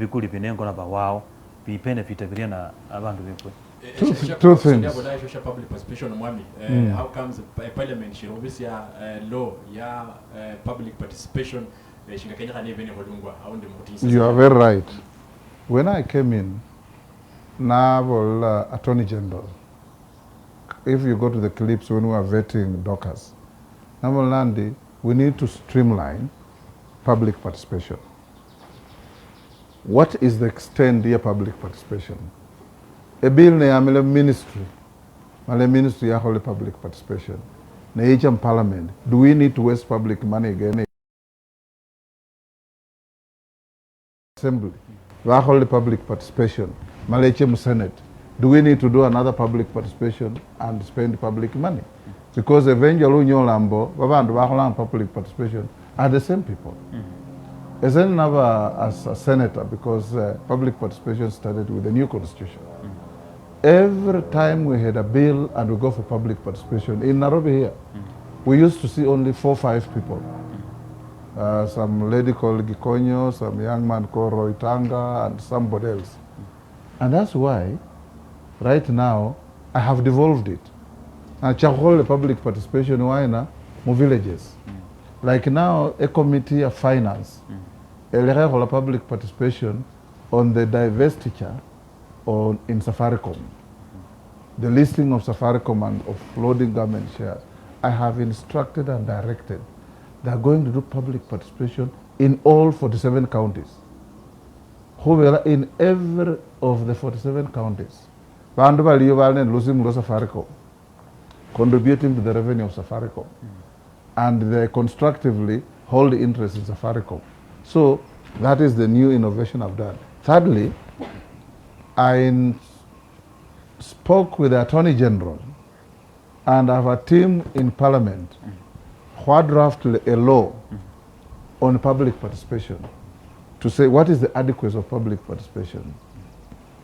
bikuli binengo na bawao benefit birena abantu bikwe. Two things. Public participation how comes parliament should obviously law public participation you are very right. When I came in, Naval Attorney General, if you go to the clips when we are vetting dockers, Naval Nandi, we need to streamline public participation. What is the extent of public participation? A bill na ministry, ministry ya whole public participation. Na HM parliament, do we need to waste public money again? Assembly, wa whole public participation. HM Senate, do we need to do another public participation and spend public money? Because eventually Nyolambo, babandu wa public participation are the same people. As a senator, because public participation started with the new constitution. Every time we had a bill and we go for public participation, in Nairobi here, we used to see only 4 or 5 people. Some lady called Gikonyo, some young man called Roy Tanga, and somebody else. And that's why, right now, I have devolved it. And the public participation in villages. Like now, a committee of finance, a public participation on the divestiture in Safaricom. The listing of Safaricom and offloading government shares. I have instructed and directed. They are going to do public participation in all 47 counties. In every of the 47 counties. Safaricom, contributing to the revenue of Safaricom. And they constructively hold the interest in Safaricom. So that is the new innovation I've done. Thirdly, I spoke with the Attorney General and I have a team in Parliament who drafted a law on public participation to say what is the adequacy of public participation,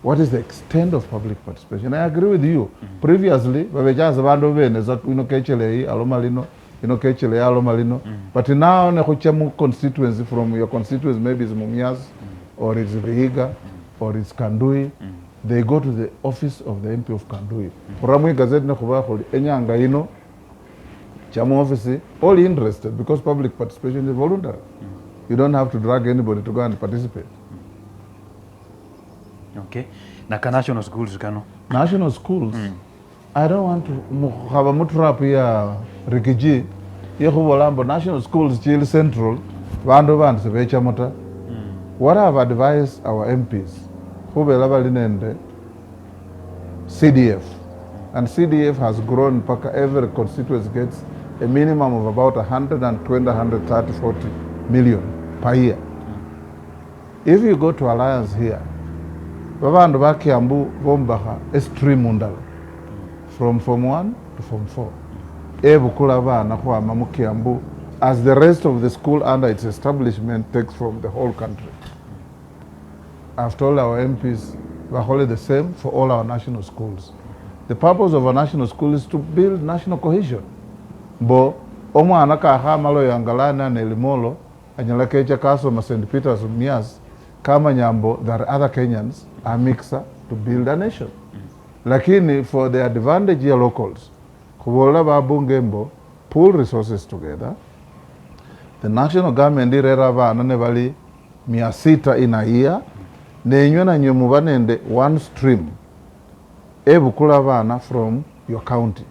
what is the extent of public participation. I agree with you. Previously, but now constituency from your constituency, maybe it's Mumias or it's Vihiga or it's Kandui, they go to the office of the MP of Kandui. Ramwe Gazette na kubaho enyanga ino chama office all interested because public participation is voluntary. You don't have to drag anybody to go and participate. Okay. Naka national schools kano? National schools? I don't want to have a mutrap ya Rikiji. National schools, Chile Central, what I have advised our MPs, CDF, and CDF has grown, every constituency gets a minimum of about 120, 130, 40 million per year. If you go to Alliance here, a stream from Form 1 to Form 4. As the rest of the school under its establishment takes from the whole country. I've told our MPs we're wholly the same for all our national schools. The purpose of a national school is to build national cohesion. Bo omo anaka hamalo yangalana nelimolo anyalakecha kaso ma St. Peter's Mias kama nyambo there are other Kenyans are mixer to build a nation. Lakini for the advantage of locals, kubola babungembo pool resources together. The national government irerava ananevali 600 in a year. Nenywe na nyumubanende one stream. Ebukula vana from your county.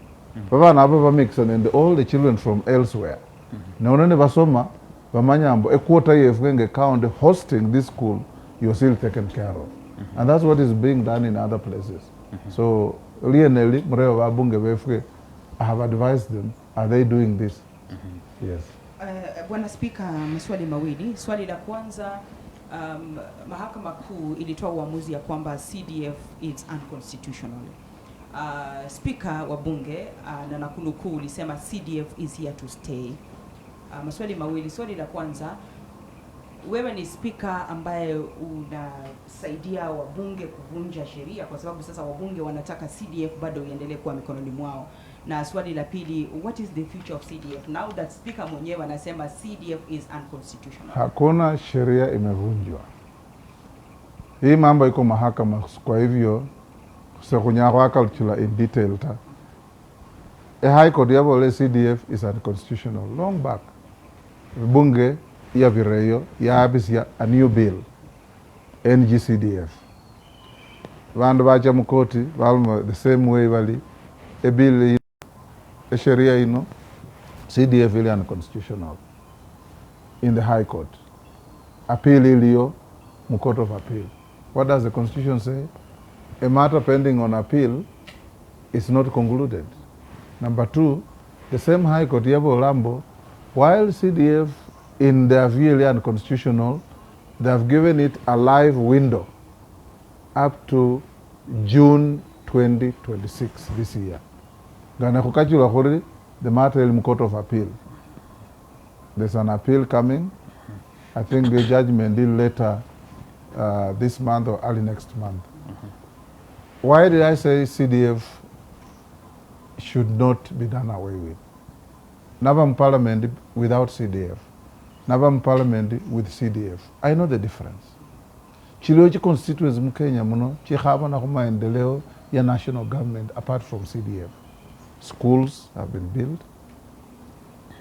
Vana aba mix and all the children from elsewhere. Naonene basoma bamanyambo a quarter year county hosting this school you're still taken care of. And that's what is being done in other places. So Lieneli Mureo Babunge Wefwe, I have advised them, are they doing this? Yes. Bwana Speaker, maswali mawili. Swali la kwanza, mahakama kuu ilitoa uamuzi ya kwamba CDF is unconstitutional. Speaker wa bunge na nakunukuu ulisema CDF is here to stay. Maswali mawili. Swali la kwanza, wewe ni speaker ambaye unasaidia wabunge kuvunja sheria kwa sababu sasa wabunge wanataka CDF bado iendelee kuwa mikononi mwao. Na swali la pili, what is the future of CDF now that speaker mwenyewe anasema CDF is unconstitutional? Hakuna sheria imevunjwa. Hii mambo iko mahakama, kwa hivyo sikunyarwaka chula in detail ta. A high court yabo CDF is unconstitutional long back. Bunge ya vireyo ya abisia a new bill NGCDF. Vandu vacha mukoti valmo the same way vali a bill a sharia ino CDF is unconstitutional in the high court. Appeal iliyo court of appeal. What does the constitution say? A matter pending on appeal is not concluded. Number 2, the same high court yabo lambo, while CDF in their view unconstitutional, they have given it a live window up to June 2026 this year. Gana kukachula khuri the matter in court of appeal. There's an appeal coming. I think the judgment will later this month or early next month. Why did I say CDF should not be done away with? Never parliament without CDF. Never parliament with CDF. I know the difference. Chiliochi constituency mukenya muno chihaba na kumaendeleo ya national government apart from CDF. Schools have been built.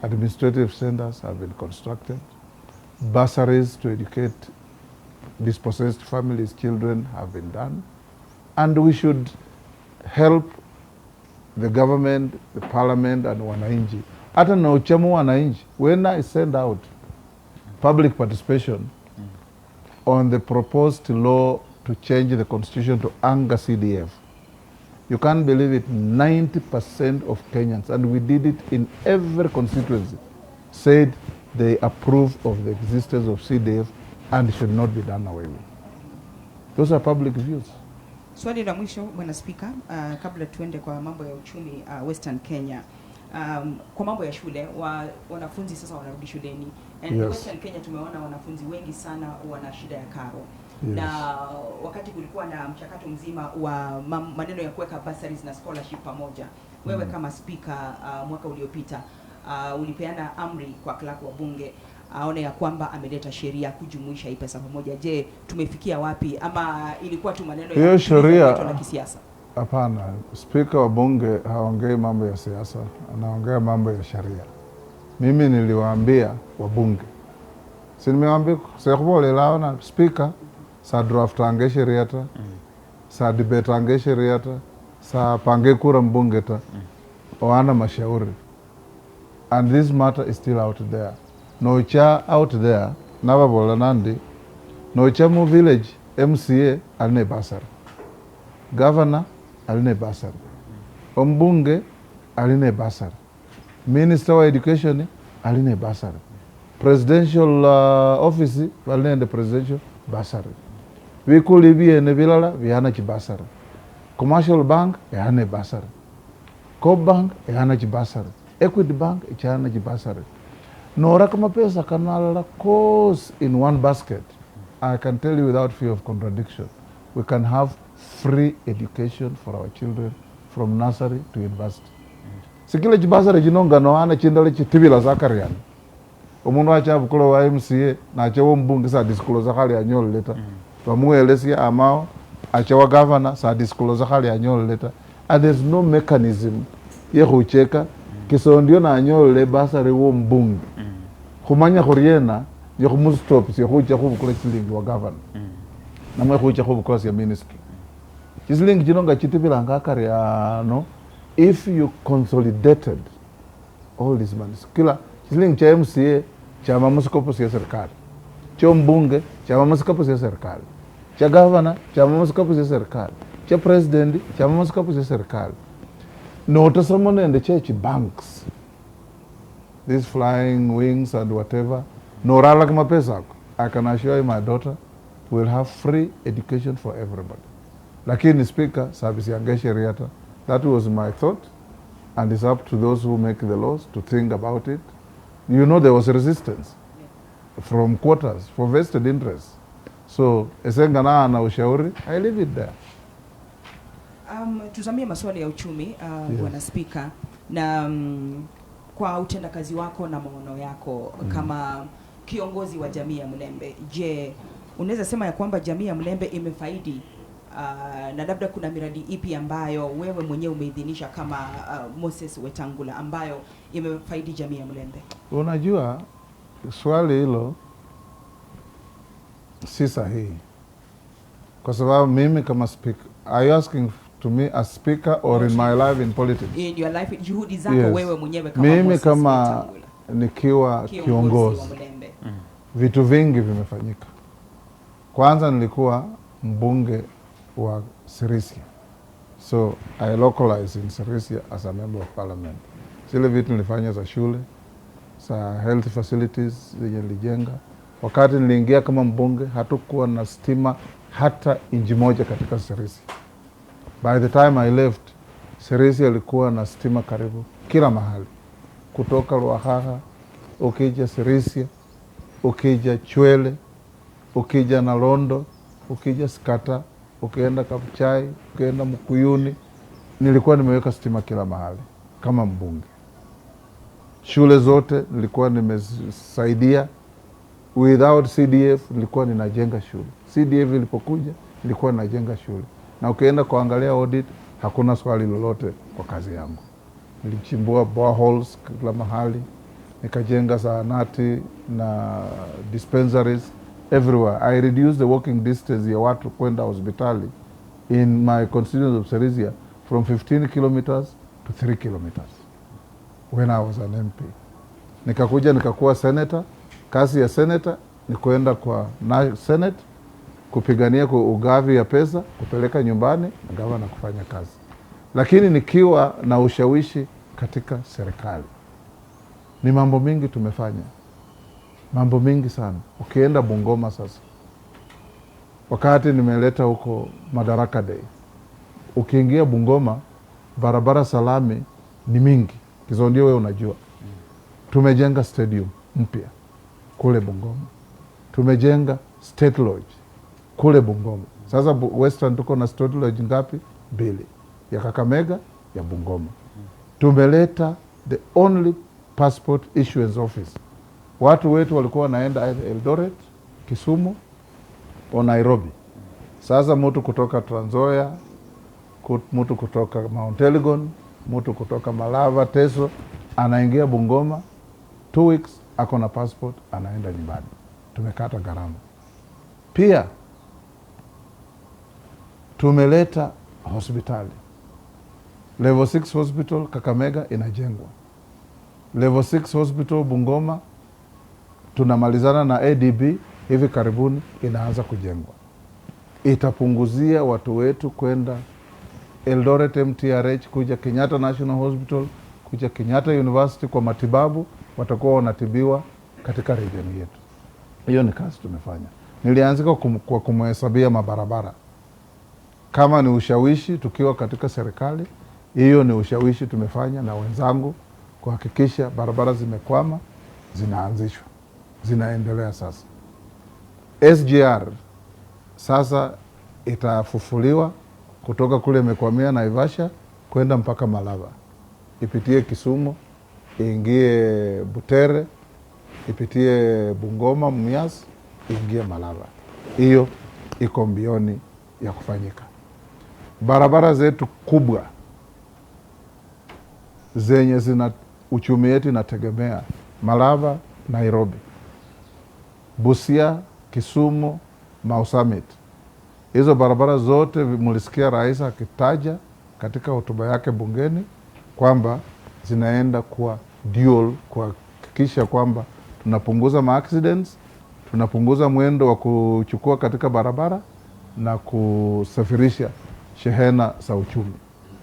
Administrative centers have been constructed. Bursaries to educate dispossessed families' children have been done. And we should help the government, the parliament, and wananchi. Hata na uchemu wananchi, when I send out public participation on the proposed law to change the constitution to anger CDF, you can't believe it, 90% of Kenyans, and we did it in every constituency, said they approve of the existence of CDF and should not be done away with. Those are public views. Swali la mwisho Bwana Spika, kabla tuende kwa mambo ya uchumi Western Kenya. Kwa mambo ya shule, wanafunzi sasa wanarudi shuleni. And yes. Western Kenya tumeona wanafunzi wengi sana wana shida ya karo. Yes. Na wakati kulikuwa na mchakato mzima wa maneno ya kuweka bursaries na scholarship pamoja. Wewe kama speaker mwaka uliopita ulipeana amri kwa clerk wa bunge aone ya kwamba ameleta sheria kujumuisha hii pesa pamoja. Je, tumefikia wapi ama ilikuwa tu maneno ya sheria na kisiasa? Hapana, speaker wa bunge haongei mambo ya siasa, anaongea mambo ya sheria. Mimi niliwaambia wabunge. Si nimewaambia sekubole laona speaker sa draft ange sheria ta, sa debate ange sheria ta, sa pange kura mbunge ta, oana mashauri. And this matter is still out there. Nocha out there, Navabola Nandi, Nocha mu village, MCA, aline basar. Governor, aline basar. Ombunge, aline basar. Minister of Education, aline basar. Presidential office, aline the presidential basar. We could live in a villa, viana basar. Commercial bank, aline basar. Coop bank, aline basar. Equity bank, aline basar. Nora kama pesa kanala course in one basket. I can tell you without fear of contradiction, we can have free education for our children from nursery to university. Sikile chibasare jinonga no ana chindale chitibila zakarian. Umuntu acha bukolo wa MCA na acha wo mbunge sa disclose khali anyol leta. Bamuelesi amao acha wa governor sa disclose khali anyol leta. And there's no mechanism ye kucheka kiso ndio na anyol le basare wo mbunge. Kumanya kuriena yo kumustop si kucha kubukole chilingi wa governor. Na mwe kucha kubukole ya ministry. Chilingi jinonga chitibila ngakari no. If you consolidated all these money, kila chilingi cha MCA cha mamuskopo ya serikali, cha mbunge cha mamuskopo ya serikali, cha governor cha mamuskopo ya serikali, cha president cha mamuskopo ya serikali. No to someone in the church banks, these flying wings and whatever. No rala kama pesa. I can assure you my daughter will have free education for everybody. Lakini speaker service yange sheria. That was my thought, and it's up to those who make the laws to think about it. You know, there was resistance from quarters for vested interests. So, esengana na ushauri, I leave it there. Tuzamie maswali ya uchumi, Bwana Spika, na kwa utendakazi wako na maono yako kama kiongozi wa jamii ya Mulembe. Je, unaweza sema ya kwamba jamii ya Mulembe imefaidi na labda kuna miradi ipi ambayo wewe mwenyewe umeidhinisha kama Moses Wetangula ambayo imefaidi jamii ya Mulembe? Unajua swali hilo si sahihi. Kwa sababu mimi kama speaker, are you asking to me as speaker or in my life in politics? In your life, juhudi zako wewe mwenyewe kama mimi Moses kama Wetangula, nikiwa kiongozi wa Mulembe. Vitu vingi vimefanyika. Kwanza nilikuwa mbunge wa Sirisia. So I localized in Sirisia as a member of parliament. Zile vitu nilifanya za shule, za health facilities zenye nilijenga. Wakati niliingia kama mbunge hatukuwa na stima hata inji moja katika Sirisia. By the time I left, Sirisia ilikuwa na stima karibu kila mahali. Kutoka Ruahaha, ukija Sirisia, ukija Chwele, ukija Nalondo, ukija Skata, ukienda Kabuchai, ukienda Mkuyuni, nilikuwa nimeweka stima kila mahali kama mbunge. Shule zote nilikuwa nimesaidia. Without CDF nilikuwa ninajenga shule. CDF ilipokuja nilikuwa ninajenga shule. Na ukienda kuangalia audit hakuna swali lolote kwa kazi yangu. Nilichimbua boreholes kila mahali, nikajenga zahanati na dispensaries everywhere. I reduced the walking distance ya watu kwenda hospitali in my constituency of Sirisia from 15 kilometers to 3 kilometers when I was an MP. Nikakuja nikakuwa senator. Kazi ya senator ni kuenda kwa Senate, kupigania kwa ugavi ya pesa, kupeleka nyumbani na gavana kufanya kazi. Lakini nikiwa na ushawishi katika serikali, ni mambo mingi tumefanya. Mambo mingi sana. Ukienda Bungoma sasa, wakati nimeleta huko Madaraka Day, ukiingia Bungoma, barabara salami ni mingi. Hizo ndio wewe unajua. Tumejenga stadium mpya kule Bungoma. Tumejenga State Lodge kule Bungoma. Sasa Western tuko na State Lodge ngapi? 2. Ya Kakamega, ya Bungoma. Tumeleta the only passport issuance office. Watu wetu walikuwa wanaenda Eldoret, Kisumu au Nairobi. Sasa mtu kutoka Trans Nzoia, mtu kutoka Mount Elgon, mtu kutoka Malava, Teso, anaingia Bungoma, 2 weeks ako na passport, anaenda nyumbani. Tumekata gharama. Pia tumeleta hospitali. Level 6 hospital Kakamega inajengwa. Level 6 hospital Bungoma tunamalizana na ADB, hivi karibuni inaanza kujengwa. Itapunguzia watu wetu kwenda Eldoret MTRH, kuja Kenyatta National Hospital, kuja Kenyatta University kwa matibabu, watakuwa wanatibiwa katika region yetu. Hiyo ni kazi tumefanya. Nilianzika kwa kumhesabia mabarabara. Kama ni ushawishi tukiwa katika serikali, hiyo ni ushawishi tumefanya na wenzangu kuhakikisha barabara zimekwama, zinaanzishwa. Zinaendelea sasa. SGR sasa itafufuliwa kutoka kule imekwamia Naivasha kwenda mpaka Malava. Ipitie Kisumu, ingie Butere, ipitie Bungoma, Mumias, ingie Malava. Hiyo iko mbioni ya kufanyika. Barabara zetu kubwa zenye zina uchumi yetu inategemea Malava, Nairobi, Busia, Kisumu, Mau Summit. Hizo barabara zote mulisikia rais akitaja katika hotuba yake bungeni kwamba zinaenda kuwa dual, kuhakikisha kwamba tunapunguza ma-accidents, tunapunguza mwendo wa kuchukua katika barabara na kusafirisha shehena za uchumi.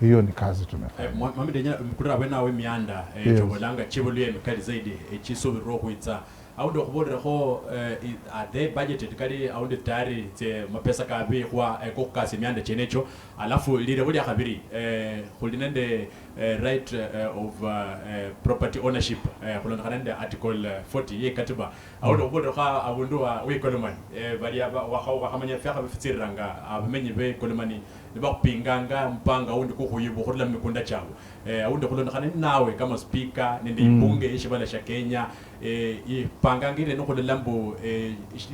Hiyo ni kazi tumefanya. Mami denya mkura wena we mianda chobolanga chibolye mikali zaidi chisubiro kuitsa aundo kubodera ho ade budgeted kali aundo tayari te mapesa kabi kwa kokasi mianda chenecho alafu lile bodi akabiri kulinende right of property ownership kulinende article 40 ye katiba aundo kubodera ha abundwa we kolomani bali wa kamanya fya kabifitsiranga abamenyi be kolomani niba kupinganga mpanga aundo kukuyibo khurula mikunda chabo aundi khulondekhana nawe kama speaker nende ibunge eshibala sha Kenya ipangangire nokhulela mbu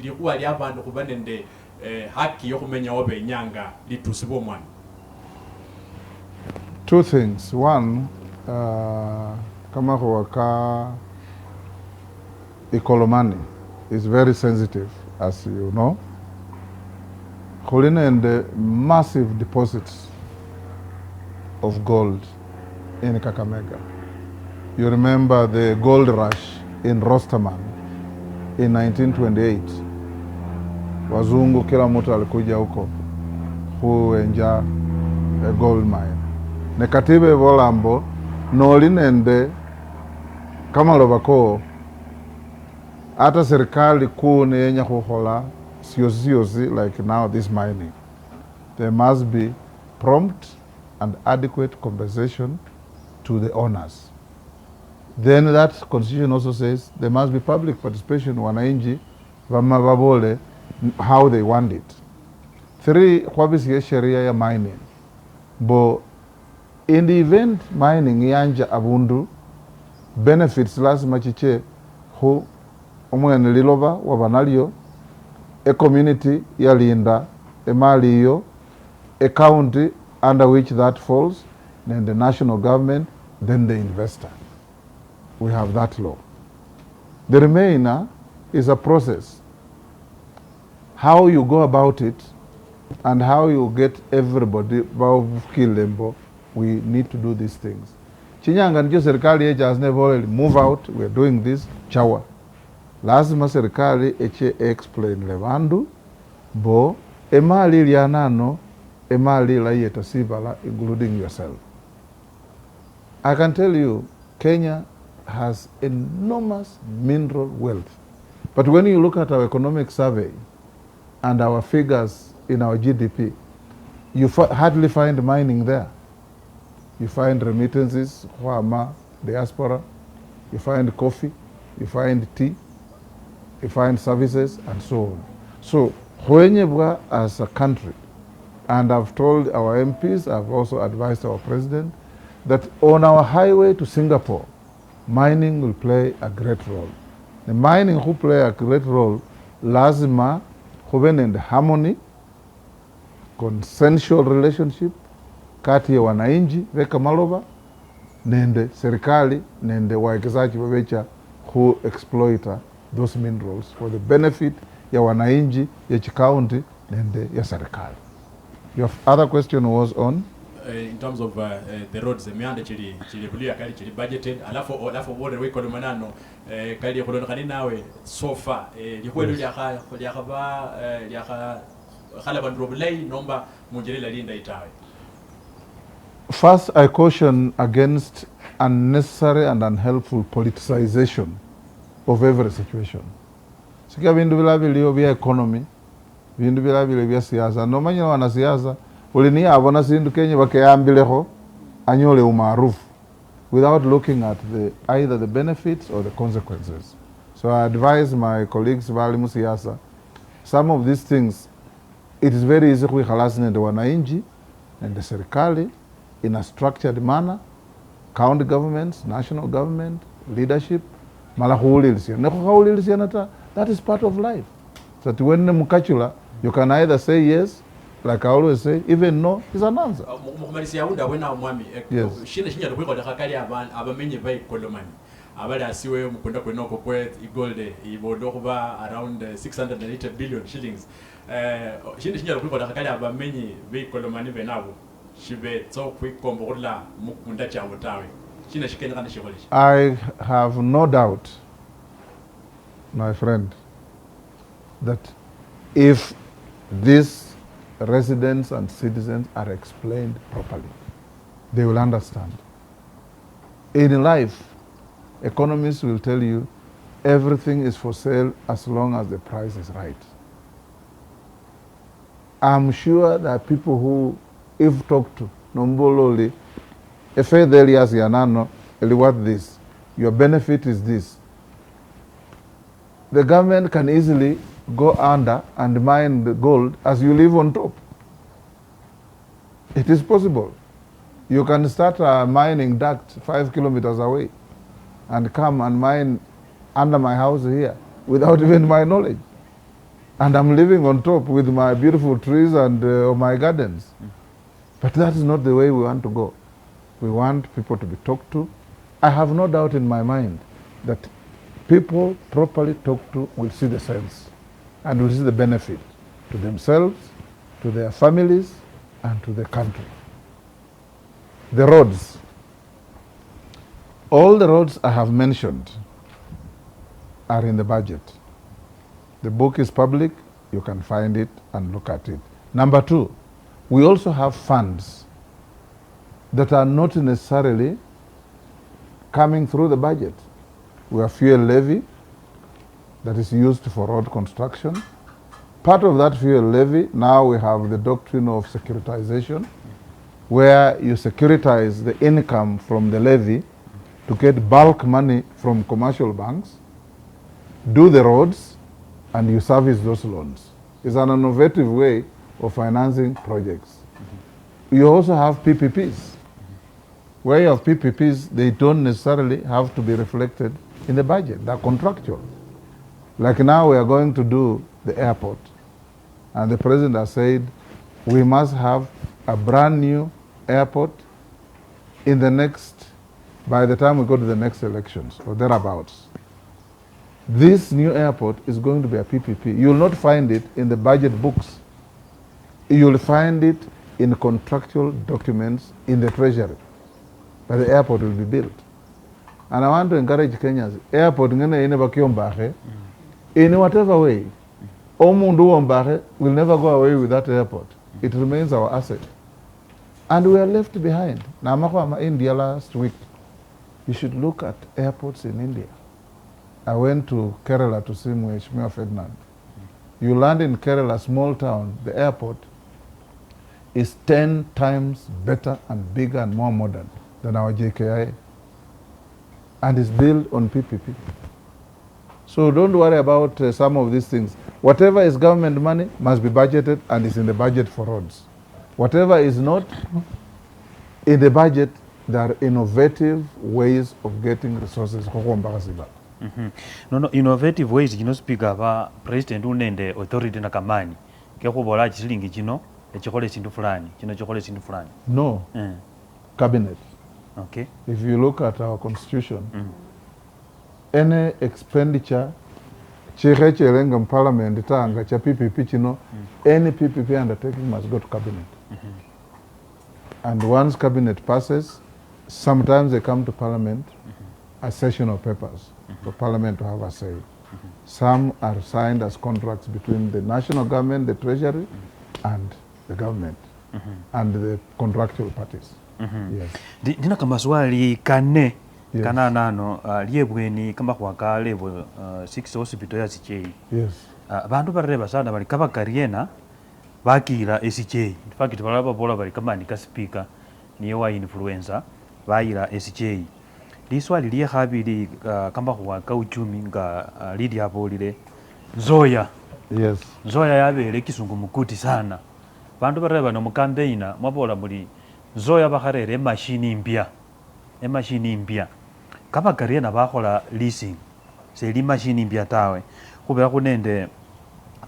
likuwa lya bandu khuba nende haki yokhumenya obenyanga litusibwa omwana. Two things. One, kama khuwaka Ikolomani is very sensitive, as you know. Khulina and the massive deposits of gold in Kakamega. You remember the gold rush in Rosterman in 1928. Wazungu kila mtu alikuja huko kuenja a gold mine. Nekatibe volambo nolinende kama lobako hata serikali kuu ni yenye kukhola siosi like now this mining. There must be prompt and adequate compensation to the owners. Then that constitution also says there must be public participation wananchi vamavabole how they want it. 3, kwabisi sheria ya mining. But in the event mining yanja abundu benefits lazima chiche hu omwene liloba wabanalio a community yalinda a mali iyo a county under which that falls, then the national government, then the investor. We have that law. The remainder is a process. How you go about it and how you get everybody lembo, we need to do these things. Chinyanga ndio serikali has never already move out, we are doing this, chawa. Lazima serikali eche explain levandu, bo emali lianano, emali la yeta sibala, including yourself. I can tell you, Kenya has enormous mineral wealth. But when you look at our economic survey and our figures in our GDP, you hardly find mining there. You find remittances, diaspora, you find coffee, you find tea, you find services, and so on. So, Hwenyebwa as a country, and I've told our MPs, I've also advised our president, that on our highway to Singapore, mining will play a great role. The mining who play a great role, lazima huben in harmony, consensual relationship, kati ya wananchi weka maloba, nende serikali, nende waekezaji wawecha who exploiter those minerals for the benefit ya wananchi, ya county, nende ya serikali. Your other question was on? In terms of the roads, mianda chili bulia kali chili budgeted, alafu wale weko manano kali kulonekana nawe so far likweli liaka khala bandrobulei nomba munjelela linda itawe. First, I caution against unnecessary and unhelpful politicization of every situation. Sikia vindu vilabilio vya economy, vindu vilabilio vya siasa. No manya wana siasa, ulini abona sindu Kenya bakayambileho anyole umaarufu without looking at either the benefits or the consequences. So I advise my colleagues balimu siasa, some of these things, it is very easy kuikhalasi nende wananchi and the serikali in a structured manner, county governments, national government, leadership, that is part of life. So that when mukachula, you can either say yes, like I always say, even no is an answer. Yes. Abada asiwe mkunda kwenoko kwet igolde ibodokuba around 680 billion shillings. Shinde shinya kuko dakakali abamenyi vehikolomani venabo. Shibe so quick kombola mukunda chamutawe. Shinde shikenya kana shikolishi. I have no doubt, my friend, that if these residents and citizens are explained properly, they will understand. In life, economists will tell you everything is for sale as long as the price is right. I'm sure there are people who, if talked to, nombololi, if areas yanano, what this, your benefit is this. The government can easily go under and mine the gold as you live on top. It is possible. You can start a mining duct 5 kilometers away and come and mine under my house here without even my knowledge. And I'm living on top with my beautiful trees and my gardens. But that is not the way we want to go. We want people to be talked to. I have no doubt in my mind that people properly talked to will see the sense and will see the benefit to themselves, to their families, and to the country. The roads. All the roads I have mentioned are in the budget. The book is public, you can find it and look at it. Number two, we also have funds that are not necessarily coming through the budget. We have fuel levy that is used for road construction. Part of that fuel levy, now we have the doctrine of securitization, where you securitize the income from the levy to get bulk money from commercial banks, do the roads, and you service those loans. It's an innovative way of financing projects. You also have PPPs. Where you have PPPs, they don't necessarily have to be reflected in the budget. They're contractual. Like now we are going to do the airport. And the president has said we must have a brand new airport in the next, by the time we go to the next elections or thereabouts. This new airport is going to be a PPP. You will not find it in the budget books. You will find it in contractual documents in the treasury. But the airport will be built. And I want to encourage Kenyans, airport in whatever way, Omundu will never go away with that airport. It remains our asset. And we are left behind. Now, India last week, you should look at airports in India. I went to Kerala to see Mheshimiwa Ferdinand. You land in Kerala, small town, the airport is 10 times better and bigger and more modern than our JKI. And it's built on PPP. So don't worry about some of these things. Whatever is government money must be budgeted and is in the budget for roads. Whatever is not in the budget, there are innovative ways of getting resources. No, innovative ways, speak about president unende authority na kamani. Keko bola chilingi chino, echokole sindu fulani, chino chokole sindu fulani. No. Cabinet. Okay. If you look at our constitution, any expenditure in parliament tanga cha PPP chino, any PPP undertaking must go to cabinet. And once cabinet passes, sometimes they come to parliament as sessional papers for parliament to have a say. Some are signed as contracts between the national government, the treasury, and the government, and the contractual parties. Yes. Dina kama swali kane kana nano liebweni kama kwa level 6 hospital ya CJ. Yes. Bantu bareba sana bali kaba kariena bakira SJ. In fact balaba bola bali kama nika speaker niyo wa influencer baira SJ. Liswali liye habiri kama kwa uchumi nga lidi abolile Zoya. Yes. Zoya yabele kisungu mukuti sana. Bantu bareba no mukambeina mwabola muri Zoya baharere machine mpya. Machine mpya. Kama kariena bakola leasing. Seli machine mpya tawe. Kubera kunende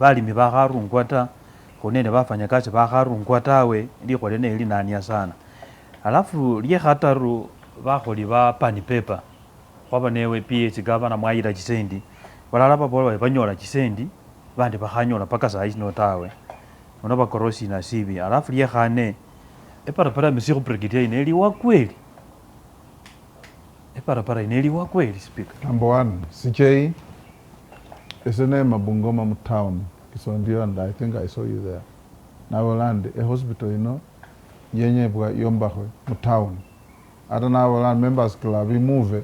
balimi baharungwata kunende bafanyakazi baharungwa tawe ndiko lene ili nania sana. Alafu liye hataru bakoli ba pani paper. Kwaba newe PH governor mwaira chisendi. Balala babola banyola chisendi bandi bahanyola paka saa ino tawe. Onoba korosi na sibi. Alafu liye khane para monsieur brigadier ineli wa kweli. Para ineli wa kweli speaker. Number one, CJ is the name of Bungoma town. Kisondio, and I think I saw you there. Now land a hospital, yenye bwa yombahwe town. I don't know land members club we move.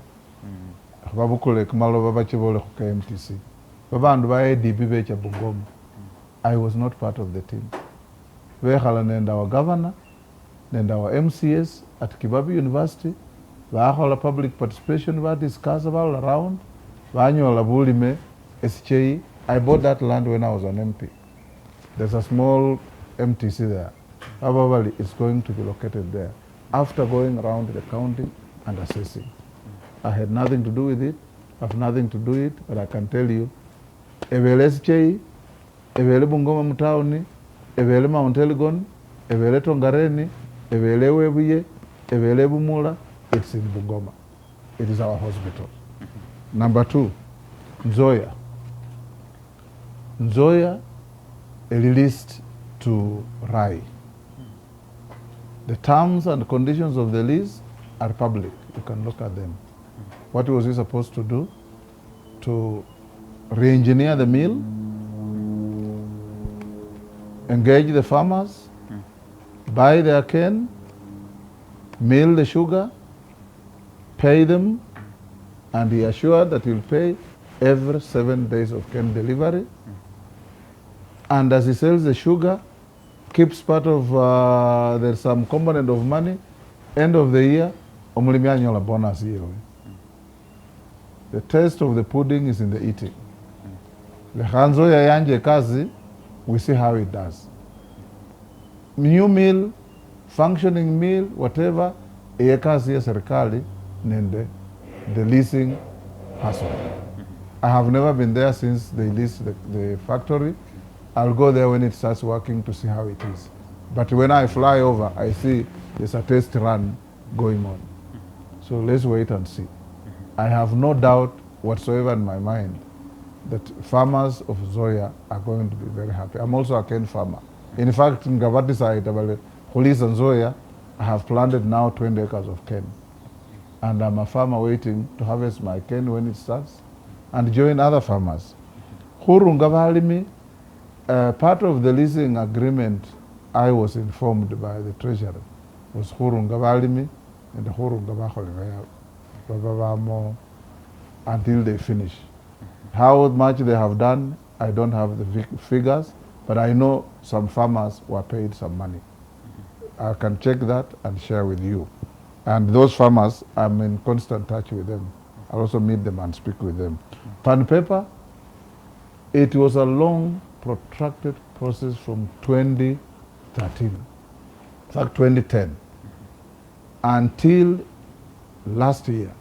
Babukule kumalo babachibole ku KMTC. Babandu ba ADB becha Bungoma. I was not part of the team. We nenda our governor, nenda our MCS at Kibabi University. Bahola public participation, we discuss about around. Banyola bulime SJ. I bought that land when I was an MP. There's a small MTC there. Probably it's going to be located there. after going around the county and assessing. I had nothing to do with it. I have nothing to do it, but I can tell you, evele Sichei, evele Bungoma Mutaoni, evele Mount Elgon, evele Tongareni, evele Webuye, evele Bumula, it's in Bungoma. It is our hospital. Number 2, Nzoia. Nzoia released to Rai. The terms and conditions of the lease are public. You can look at them. What was he supposed to do? To re-engineer the mill, engage the farmers, buy their cane, mill the sugar, pay them, and he assured that he'll pay every 7 days of cane delivery. And as he sells the sugar, keeps part of, there's some component of money, end of the year, omulimianyola bonus year. The taste of the pudding is in the eating. The Nzoia yanje kazi, we see how it does. New mill, functioning mill, whatever, kazi ya serikali nende, the leasing person. I have never been there since they leased the factory. I'll go there when it starts working to see how it is. But when I fly over, I see there's a test run going on. So let's wait and see. I have no doubt whatsoever in my mind that farmers of Nzoia are going to be very happy. I'm also a cane farmer. In fact, in Gavati side, Police and Nzoia, I have planted now 20 acres of cane. And I'm a farmer waiting to harvest my cane when it starts and join other farmers. Part of the leasing agreement, I was informed by the treasurer, was Hurungavalimi and the Hurungavaholiva until they finish. How much they have done, I don't have the figures, but I know some farmers were paid some money. I can check that and share with you. And those farmers, I'm in constant touch with them. I also meet them and speak with them. Pan paper, it was a long, protracted process from 2013, in fact 2010, until last year,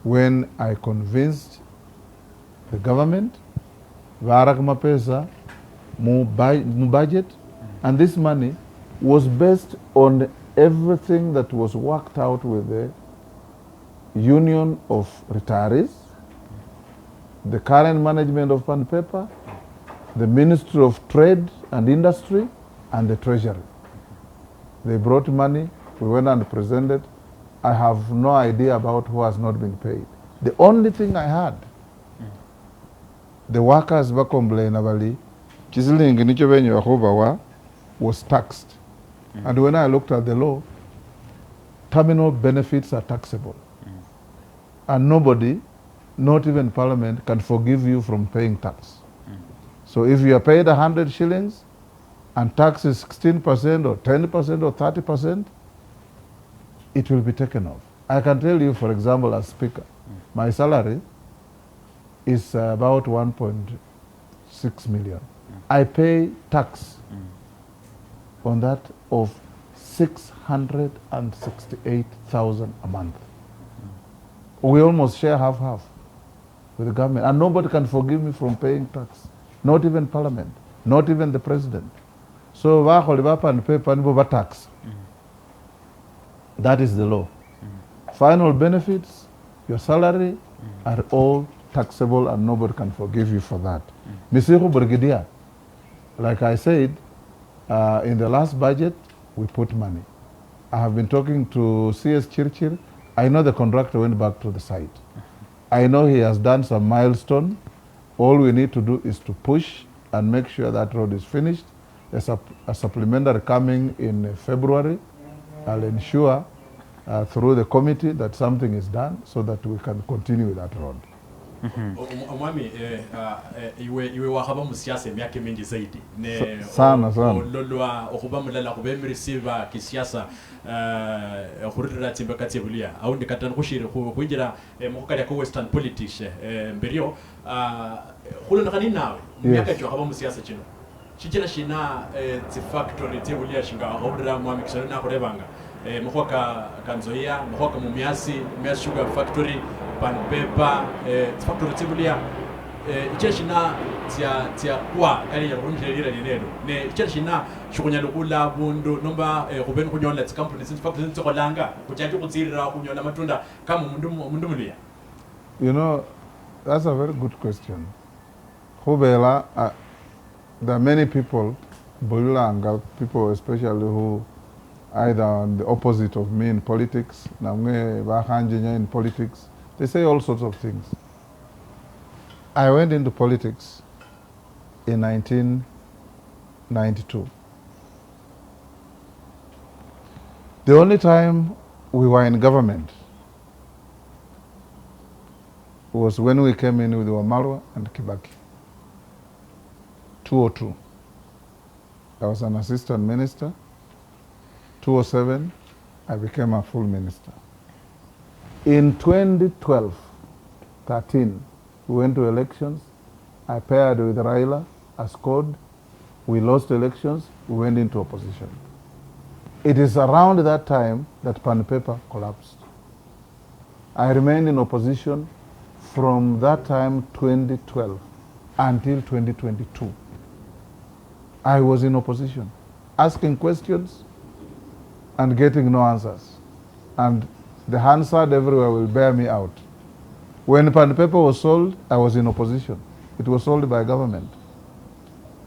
when I convinced the government, Varak Mapesa, mu budget, and this money was based on everything that was worked out with the Union of Retirees, the current management of Pan Paper, the Ministry of Trade and Industry, and the Treasury. They brought money, we went and presented. I have no idea about who has not been paid. The only thing I had, the workers back on Blainavali, was taxed. And when I looked at the law, terminal benefits are taxable. And nobody, not even Parliament, can forgive you from paying tax. So if you are paid 100 shillings and tax is 16% or 10% or 30%, it will be taken off. I can tell you, for example, as Speaker, my salary is about 1.6 million. I pay tax on that of 668,000 a month. We almost share half-half with the government, and nobody can forgive me from paying tax. Not even Parliament, not even the President. So, tax. That is the law. Final benefits, your salary, are all taxable and nobody can forgive you for that. Mr. Brigadier, like I said, in the last budget, we put money. I have been talking to CS Chirchir. I know the contractor went back to the site. I know he has done some milestone. All we need to do is to push and make sure that road is finished. There's a supplementary coming in February. I'll ensure through the committee that something is done so that we can continue with that road. Omwami iwe wahaba musiasa miaka mingi zaidi ne sana lolwa okuba mulala kubemrisiva kisiasa khurira timba katsebulia au ndikatana kushire kuinjira mukakali ko western politics mberio khulona kanini nawe miaka jo haba musiasa chino chichira shina tsi factory tebulia shinga khurira mwami kishana na kurebanga mkoka kanzoia mkoka mumiasi sugar factory pan paper factory tibulia icheshina tia kwa kali ya kunjira linelo ne icheshina shukunya lokula bundu nomba kubeni kunyola tsi company tsi factory tsi kolanga kuchaje kutsirira kunyola matunda kama mundu mulia. You know, that's a very good question. Hubela, there are many people, Bulanga people especially who either on the opposite of me in politics, in politics, they say all sorts of things. I went into politics in 1992. The only time we were in government was when we came in with Wamalwa and Kibaki. 2002. I was an assistant minister. 2007, I became a full minister. In 2012, 13, we went to elections. I paired with Raila as CORD. We lost elections. We went into opposition. It is around that time that Pan Paper collapsed. I remained in opposition from that time, 2012, until 2022. I was in opposition, asking questions and getting no answers. And the Hansard everywhere will bear me out. When Pan Paper was sold, I was in opposition. It was sold by government.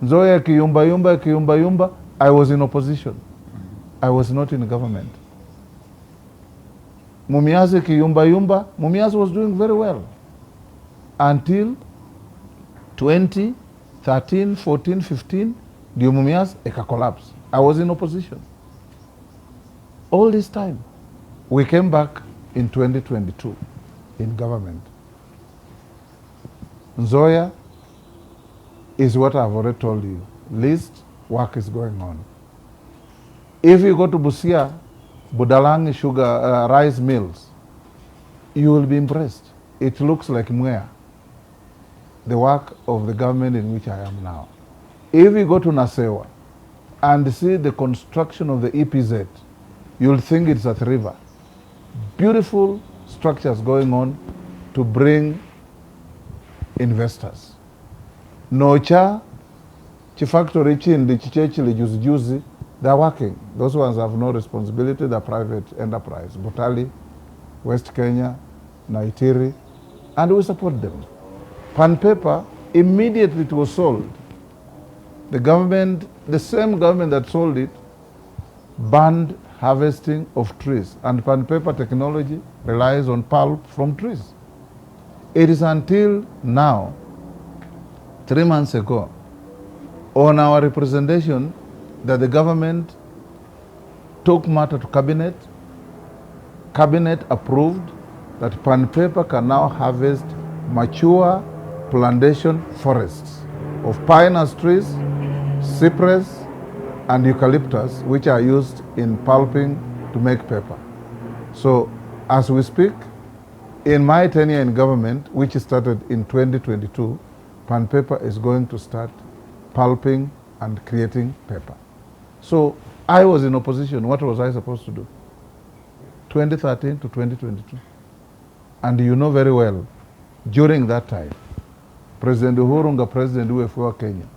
Nzoia kiyumba, I was in opposition. I was not in government. Mumias kiyumba, Mumias was doing very well. Until 2013, 14, 15, the Mumias collapsed. I was in opposition. All this time, we came back in 2022 in government. Nzoia is what I've already told you. Least work is going on. If you go to Busia, Budalangi sugar rice mills, you will be impressed. It looks like Mwea, the work of the government in which I am now. If you go to Nasewa and see the construction of the EPZ, you'll think it's at the river. Beautiful structures going on to bring investors. Nocha, Chifactory Chindi, Chichechili, Juzi, they're working. Those ones have no responsibility, they're private enterprise. Butali, West Kenya, Naitiri, and we support them. Pan Paper, immediately it was sold. The government, the same government that sold it, banned harvesting of trees. And Pan Paper technology relies on pulp from trees. It is until now, 3 months ago, on our representation, that the government took matter to cabinet. Cabinet approved that Pan Paper can now harvest mature plantation forests of pinus trees, cypress, and eucalyptus, which are used in pulping to make paper. So, as we speak, in my tenure in government, which started in 2022, Pan Paper is going to start pulping and creating paper. So, I was in opposition. What was I supposed to do? 2013 to 2022. And you know very well, during that time, President Uhuru, President UFO Kenya,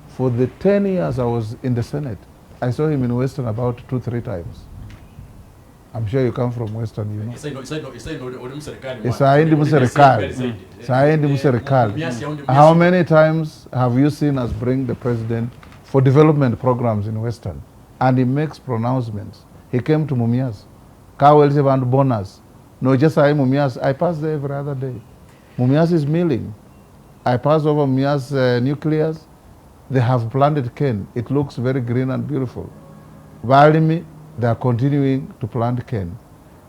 for the 10 years I was in the Senate, I saw him in Western about 2-3 times. I'm sure you come from Western, you know. How many times have you seen us bring the president for development programs in Western? And he makes pronouncements. He came to Mumias. Kawel and bonus. No, just I Mumias. I pass there every other day. Mumias is milling. I pass over Mumias nuclears. They have planted cane. It looks very green and beautiful. Valimi, they are continuing to plant cane.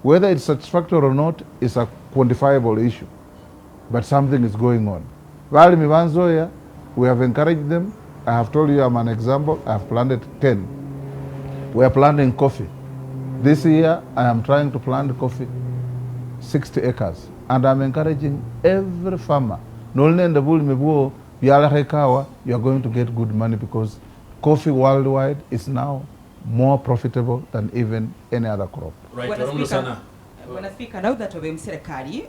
Whether it's satisfactory or not is a quantifiable issue, but something is going on. Valimi Vanzoya, we have encouraged them. I have told you I'm an example. I have planted cane. We are planting coffee. This year, I am trying to plant coffee, 60 acres. And I'm encouraging every farmer. You are going to get good money because coffee worldwide is now more profitable than even any other crop. Right, Bwana Speaker, now that we serikali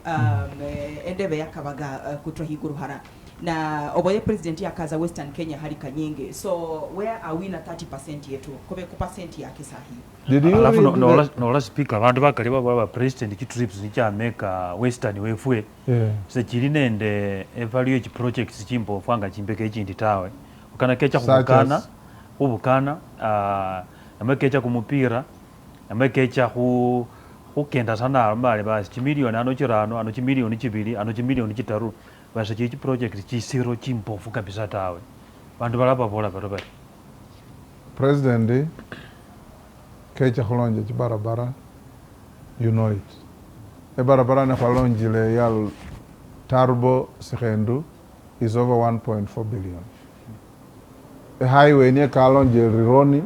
endebe yakabaga kutwa higuru hara na oboye president yakaza Western Kenya hali kanyingi, so where are we na 30% yetu kobe ku percent yake sahi? Alafu no speaker abantu bakali baba president ki trips nicha meka Western wefwe se chirine ende evaluate projects chimbo fanga chimbeke chindi tawe ukana kecha kubukana ubukana amekecha kumupira amekecha ku ukenda sana mali basi chimilioni ano chimilioni chibili ano chimilioni chitaru basi chichi project chi zero chimpofu kabisa tawe bantu balapa bola barabara president kecha khulonje chibarabara, you know it e barabara na khulonjile yal Turbo Sekhendu is over 1.4 billion. A highway near Kalonje Rironi,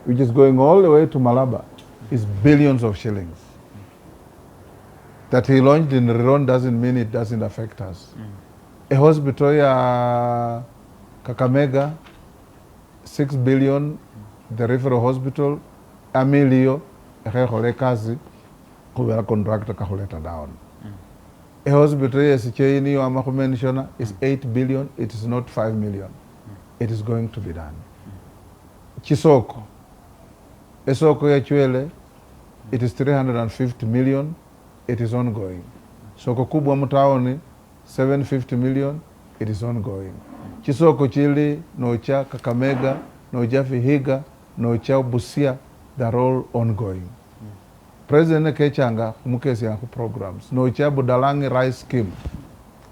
which is going all the way to Malaba, is billions of shillings. That he launched in Rironi doesn't mean it doesn't affect us. A hospital ya Kakamega, 6 billion, the referral hospital, Emilio, kazi, kubera contractor kahuleta down. A hospital ya Sicheini wa makumenshona is 8 billion, it is not 5 million. It is going to be done. Chisoko, Esoko ya Chwele, it is 350 million, it is ongoing. Soko kubwa mtaoni, 750 million, it is ongoing. Chisoko Chili, Nocha, Kakamega, Nocha Vihiga, Nocha Busia, they're all ongoing. President Kechanga, Mukesi Yanku programs, Nocha Budalangi Rice Scheme,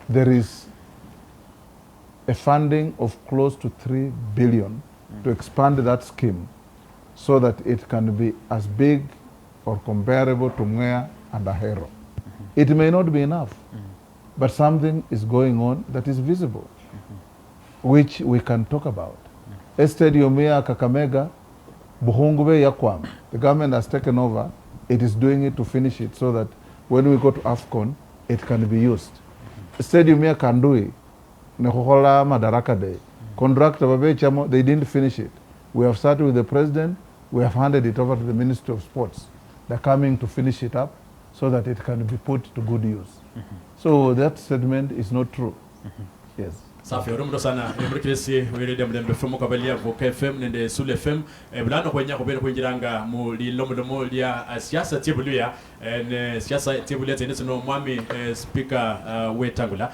there is a funding of close to 3 billion to expand that scheme so that it can be as big or comparable to Mwea and Ahero. It may not be enough, but something is going on that is visible, which we can talk about. Stadium ya Kakamega, Buhungube Yakwam, the government has taken over, it is doing it to finish it so that when we go to AFCON, it can be used. Stadium ya Kandui, Nehohola Madaraka Day, contractor Babe Chamo, they didn't finish it. We have started with the president, we have handed it over to the Ministry of Sports. They're coming to finish it up so that it can be put to good use. So that statement is not true. Yes. Safi urumdo sana mrikesi wirede Mulembe FM kabalia Waltech FM nende Sulwe FM bulano kwenya kubera kwinjiranga mu lilomo lya siasa tibulia ne siasa tibulia tenese no mwami speaker Wetangula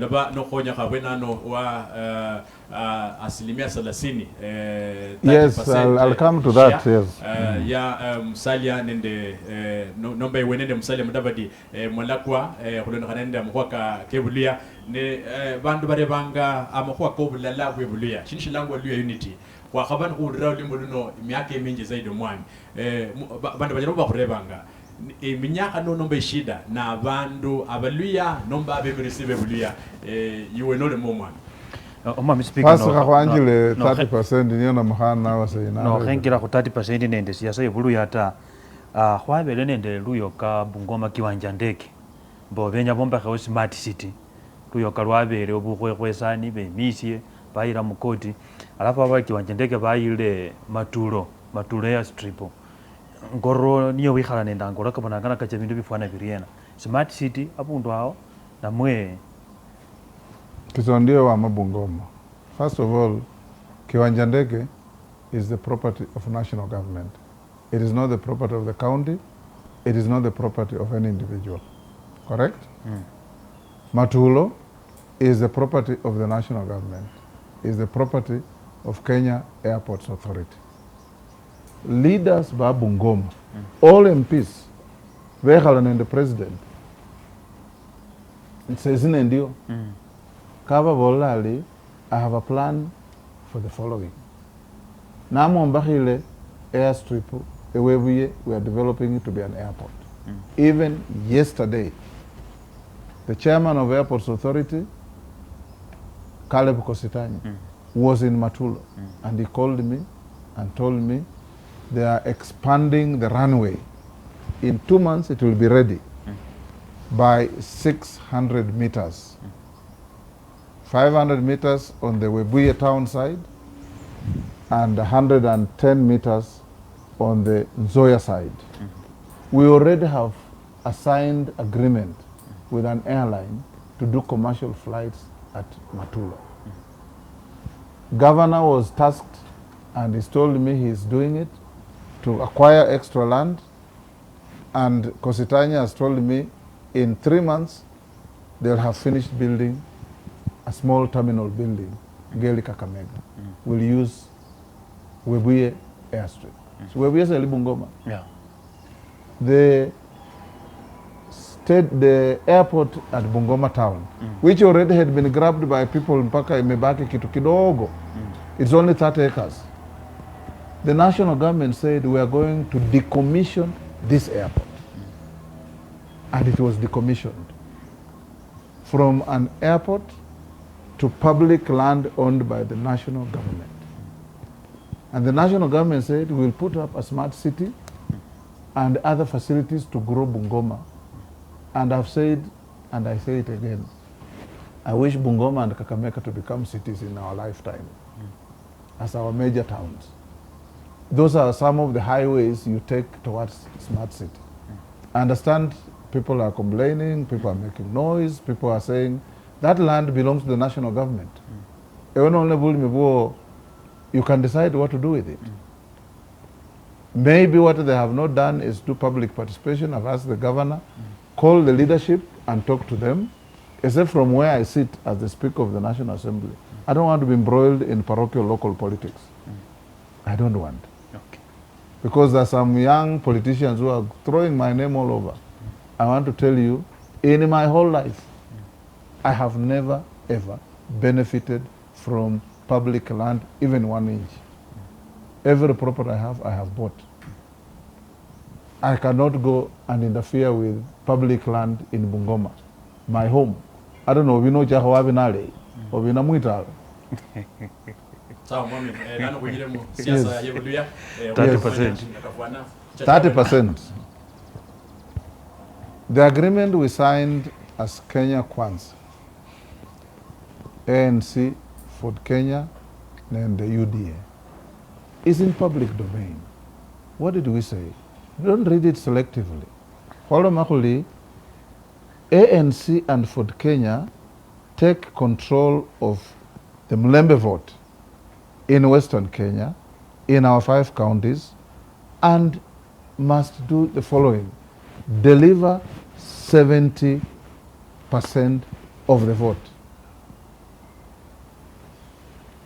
naba no konya kabena no wa asilimia 30 yes, I'll come to that. Yes. Ya msalia nende nomba wenende msalia mudavadi mwalakwa kulona kanenda mkwaka kebulia ne bandu barebanga amakwa ko bulala kwebulia chinisha langu wa unity kwa khabana ku rawli muluno myaka mingi zaidi mwami bandu bajeroba kurebanga minyaka no nomba shida na bandu abaluya nomba abemerisibe bulia yiwe no le momwa Omami speaker no kwanjile 30% niyo na mahana wasayina no khengira ku 30% nende siasa yebuluya ta khwabele nende luyo ka Bungoma kiwanja ndeke bo benya bomba ka smart city luyoka lwabere obukhwekhwesani bemisye bayira mukoti alafu abakiwanja ndeke bayile matulo ya strip ngoro niyo wikhala nenda ngoro kabonangana kacha bindu bifwana biriena smart city abundu hao namwe Kizondio wa Mabungoma. First of all, kiwanja ndege is the property of national government. It is not the property of the county. It is not the property of any individual. Correct? Matulo is the property of the national government. Is the property of Kenya Airports Authority. Leaders ba Bungoma, all MPs, Vehalan and the president, it says in Indio, Kaba Bolali, I have a plan for the following. Namo Mbahile airstrip, the way we are developing it to be an airport. Even yesterday, the chairman of Airports Authority, Caleb Kositani, was in Matulo, and he called me and told me they are expanding the runway. In 2 months, it will be ready by 600 meters. 500 meters on the Webuye town side and 110 meters on the Nzoia side. We already have a signed agreement with an airline to do commercial flights at Matulo. Governor was tasked and he's told me he's doing it to acquire extra land, and Kositanya has told me in 3 months they'll have finished building a small terminal building, Geli Kakamega. We'll use Webuye airstrip. So Webuye is Bungoma. Yeah. The airport at Bungoma town, which already had been grabbed by people mpaka imebaki kitu kidogo. It's only 30 acres. The national government said we are going to decommission this airport. And it was decommissioned from an airport to public land owned by the national government. And the national government said we'll put up a smart city and other facilities to grow Bungoma. And I've said, and I say it again, I wish Bungoma and Kakamega to become cities in our lifetime as our major towns. Those are some of the highways you take towards smart city. I understand people are complaining, people are making noise, people are saying that land belongs to the national government. You can decide what to do with it. Maybe what they have not done is do public participation. I've asked the governor, call the leadership and talk to them. Except from where I sit as the Speaker of the National Assembly, I don't want to be embroiled in parochial local politics. I don't want. Okay. Because there are some young politicians who are throwing my name all over. I want to tell you, in my whole life, I have never, ever benefited from public land, even 1 inch. Every property I have bought. I cannot go and interfere with public land in Bungoma, my home. I don't know, we know Jahawavinale, or we know Muitala. Sawa mwami, nano kujile mu siasa ya Yebuluya 30%. 30%. The agreement we signed as Kenya Kwanza, ANC, Ford Kenya, and the UDA, is in public domain. What did we say? Don't read it selectively. Holomakuli, ANC and Ford Kenya take control of the Mulembe vote in Western Kenya, in our 5 counties, and must do the following: deliver 70% of the vote.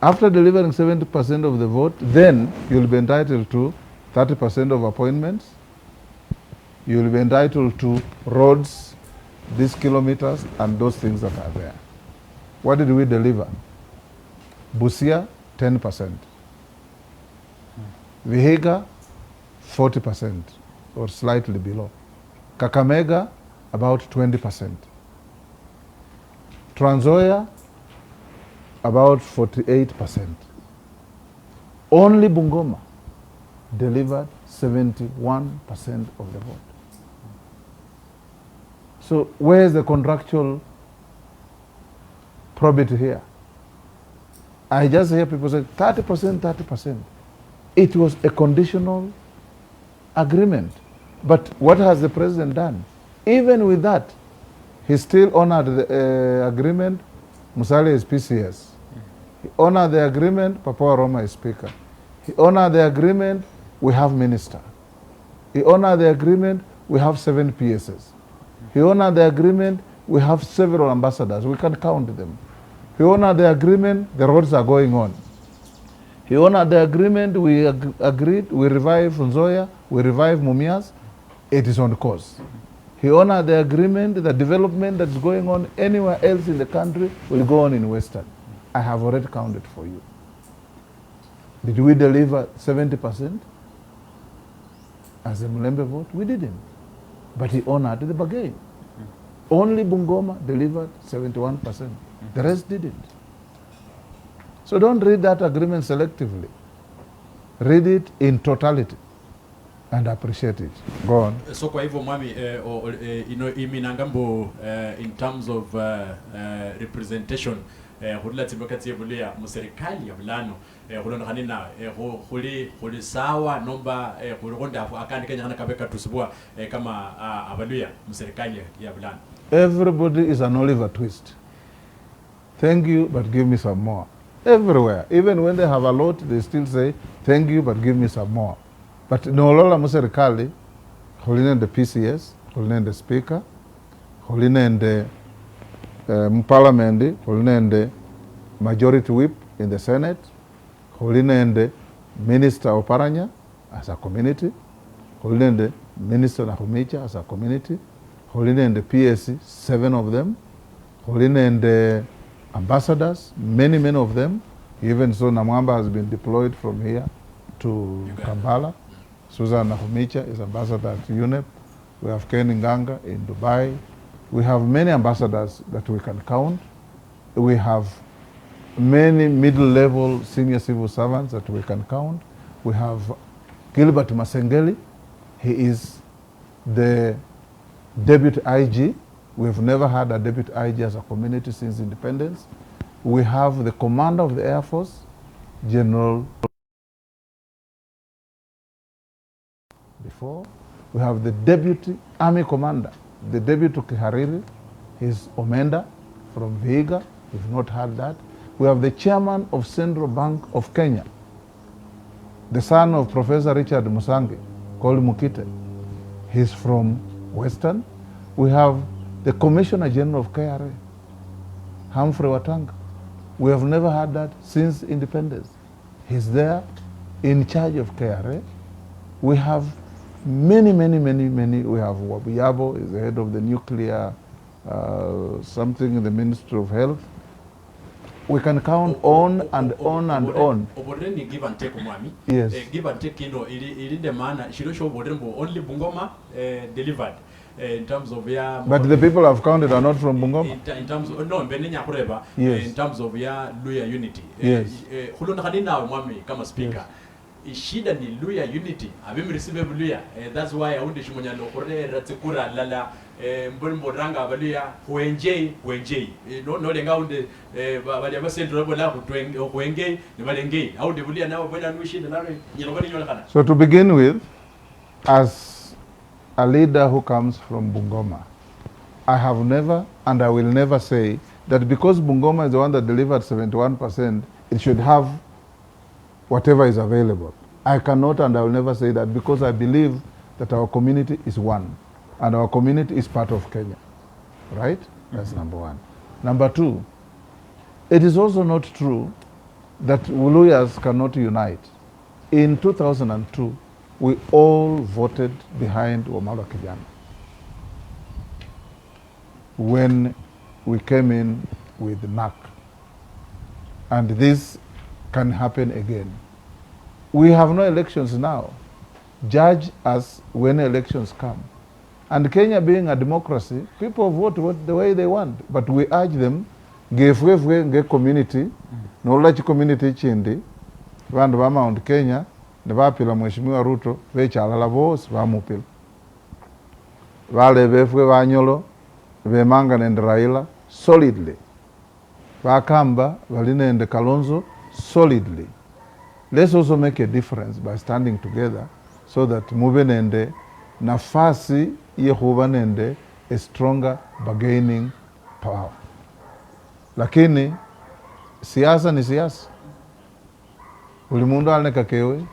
After delivering 70% of the vote, then you'll be entitled to 30% of appointments. You'll be entitled to roads, these kilometers, and those things that are there. What did we deliver? Busia, 10%. Vihiga, 40%, or slightly below. Kakamega, about 20%. Trans Nzoia, about 48%. Only Bungoma delivered 71% of the vote. So where is the contractual probity here? I just hear people say 30%, 30%. It was a conditional agreement. But what has the president done? Even with that, he still honored the agreement. Musale is PCS. He honored the agreement. Papua Roma is Speaker. He honored the agreement. We have minister. He honored the agreement. We have 7 PSs. He honored the agreement. We have several ambassadors. We can count them. He honored the agreement. The roads are going on. He honored the agreement. We agreed. We revive Nzoia. We revive Mumias. It is on course. He honored the agreement. The development that's going on anywhere else in the country will go on in Western. I have already counted for you. Did we deliver 70% as a Mulembe vote? We didn't. But he honored the bargain. Only Bungoma delivered 71%. The rest didn't. So don't read that agreement selectively. Read it in totality. and appreciate it. Go on. So kwa hivyo mwami iminangambo in terms of representation hudula timbakati yebulia muserikali ya bulano hulono kanina huli sawa nomba hulikonda akandi Kenya kana kabeka tusubua kama abaluya muserikali ya bulano. Everybody is an Oliver Twist. Thank you, but give me some more. Everywhere, even when they have a lot, they still say, thank you, but give me some more. But no lola muserikali, holine the PCS, holine the speaker, holine the parliament, holine the majority whip in the Senate, holine the minister of Paranya as a community, holine the minister Nahumicha as a community, holine the PSC, 7 of them, holine the ambassadors, many of them. Even so, Namwamba has been deployed from here to Kampala. Susan Nahumicha is ambassador at UNEP. We have Ken Nganga in Dubai. We have many ambassadors that we can count. We have many middle-level senior civil servants that we can count. We have Gilbert Masengeli. He is the deputy IG. We've never had a deputy IG as a community since independence. We have the commander of the Air Force, General. Before, we have the deputy army commander, the deputy Kihariri, he's Omenda from Vihiga. We've not had that. We have the chairman of Central Bank of Kenya, the son of Professor Richard Musangi, called Mukite. He's from Western. We have the Commissioner General of KRA, Humphrey Watanga. We have never had that since independence. He's there in charge of KRA. We have many. We have Wabuyabo, is the head of the nuclear something in the Ministry of Health. We can count on and on and on. Oboreni give and take mwami. Yes. Give and take ili the maana shirosho oborembo only Bungoma delivered. In terms of ya but the people I've counted are not from Bungoma. In terms of no mbenya kureba. Yes. In terms of ya Luya unity. Yes. Hulona kanina mwami kama speaker. Shida ni Luya unity. Abimi receive Luya. That's why I undi shimonya lokore ratikura lala mbonimbo ranga abaluya huenjei. No lenga unde bali abasendro labo la huengei ni balengei. Aundi bulia nao bwana nushida lare nyelobani nyolakana. So to begin with, as a leader who comes from Bungoma, I have never and I will never say that because Bungoma is the one that delivered 71%, it should have whatever is available. I cannot and I will never say that because I believe that our community is one and our community is part of Kenya, right? That's number one. Number two, it is also not true that Waluyas cannot unite. In 2002, we all voted behind Wamalwa Kijana when we came in with NAC. And this can happen again. We have no elections now. Judge us when elections come. And Kenya being a democracy, people vote the way they want. But we urge them, give community, no large community chindi, vandu va Mount Kenya, ne vapila Mheshimiwa Ruto vechalala vose vamupila vale vefwe vanyolo vemanga nende Raila solidly vakamba vali nende Kalonzo solidly. Let's also make a difference by standing together so that muve nende nafasi yehuva nende a stronger bargaining power. Lakini siasa ni siasa, ulimundu alneka kewe.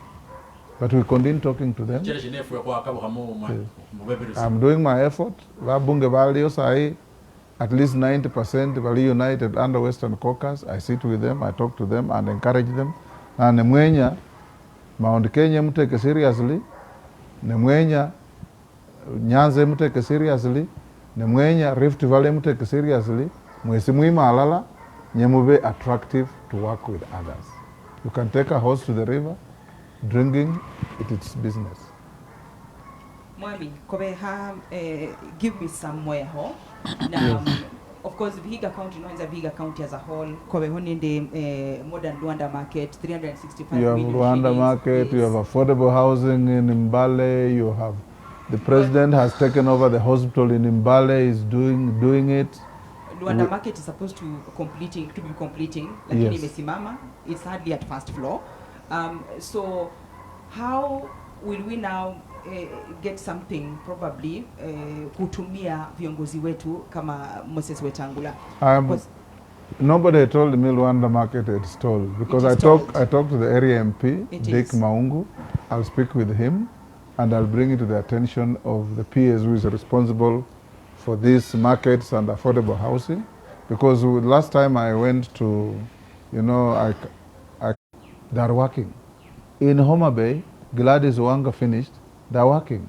But we continue talking to them. I'm doing my effort. At least 90% wali united under Western Caucus. I sit with them, I talk to them and encourage them. And Nemwenya, Mount Kenya muteke seriously. Nemwenya, Nyanza muteke seriously. Nemwenya, Rift Valley muteke seriously. Mwesi muima alala, nyemube attractive to work with others. You can take a horse to the river. Drinking, it's business. Mwami, kobe ha give me somewhere ho. Na of course, Vihiga County, no, is a Vihiga County as a whole. Kobehoni the modern Rwanda market, 365 You have million Rwanda shillings. market, Yes. you have affordable housing in Mbale, you have, the president has taken over the hospital in Mbale, is doing it. Rwanda market is supposed to be completing, lakini Yes. imesimama. It's hardly at first floor. So how will we now get something probably kutumia viongozi wetu kama Moses Wetangula? Nobody told me Rwanda market it's told, because I talked to the area MP, Dick Maungu. I'll speak with him and I'll bring it to the attention of the PS who is responsible for these markets and affordable housing. Because last time I went to, you know, they're working. In Homa Bay, Gladys Wanga finished, they're working.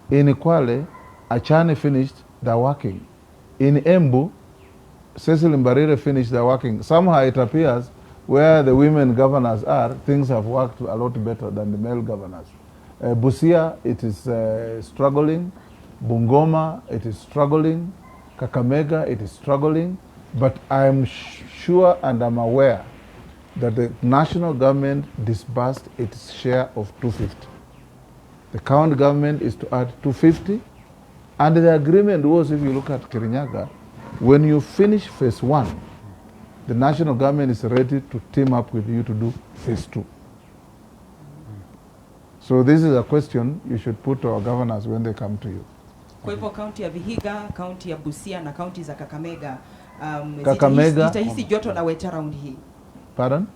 In Kwale, Achane finished, they're working. In Embu, Cecil Mbarire finished, they're working. Somehow it appears where the women governors are, things have worked a lot better than the male governors. Busia, it is struggling. Bungoma, it is struggling. Kakamega, it is struggling. But I'm sure and I'm aware that the national government disbursed its share of 250. The county government is to add 250. And the agreement was, if you look at Kirinyaga, when you finish phase 1, the national government is ready to team up with you to do phase 2. So this is a question you should put to our governors when they come to you. Kwa hivyo kaunti ya Vihiga, kaunti ya Busia na kaunti za Kakamega, zitahisi joto la weta round hii. Pardon?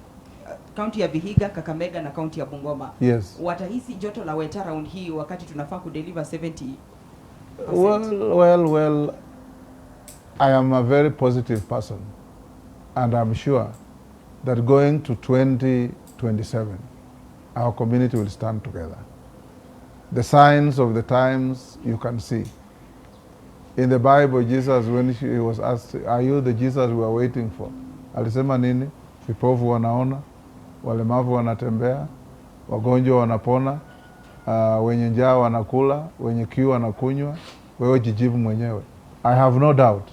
Kaunti ya Vihiga, Kakamega na kaunti ya Bungoma. Yes. Watahisi joto la weta round hii wakati tunafaa kudeliver 70%. Well, I am a very positive person, and I'm sure that going to 2027, our community will stand together. The signs of the times you can see. In the Bible, Jesus, when he was asked, are you the Jesus we are waiting for? Alisema nini? Vipofu wanaona, walemavu wanatembea, wagonjwa wanapona, wenye njaa wanakula, wenye kiu wanakunywa, wewe jijibu mwenyewe. I have no doubt,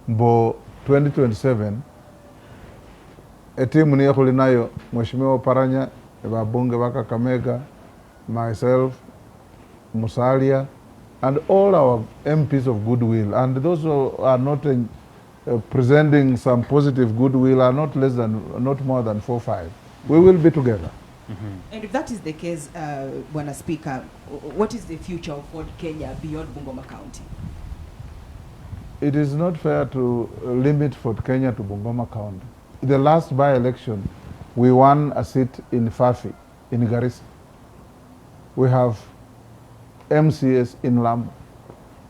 mbo 2027, timu ni yakuli nayo, Mheshimiwa Paranya, wabunge wa Kakamega, myself, Musalia, and all our MPs of goodwill, and those who are not presenting some positive goodwill are not more than 4 or 5. We will be together. Mm-hmm. And if that is the case, Bwana Speaker, what is the future of Ford Kenya beyond Bungoma County? It is not fair to limit Fort Kenya to Bungoma County. In the last by-election, we won a seat in Fafi, in Garissa. We have MCS in Lamu.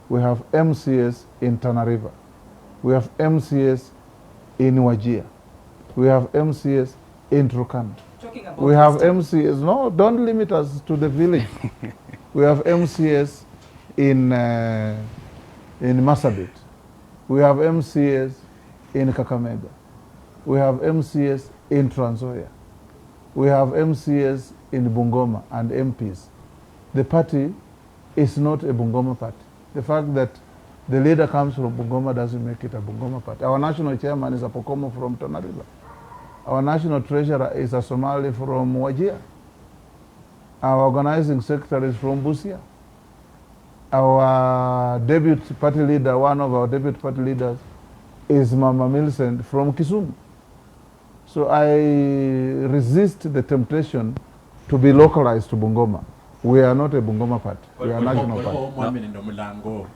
We have MCS in Tana River. We have MCS in Wajir. We have MCS in Turkana. We have MCS, no, don't limit us to the village. We have MCS in Masabit. We have MCS in Kakamega. We have MCS in Trans Nzoia. We have MCS in Bungoma and MPs. The party is not a Bungoma party. The fact that the leader comes from Bungoma doesn't make it a Bungoma party. Our national chairman is a Pokomo from Tana River. Our national treasurer is a Somali from Wajir. Our organizing secretary is from Busia. Our deputy party leader, one of our deputy party leaders, is Mama Millicent from Kisumu. So I resist the temptation to be localized to Bungoma. We are not a Bungoma party. We are a national party. Mwamini ndo mlango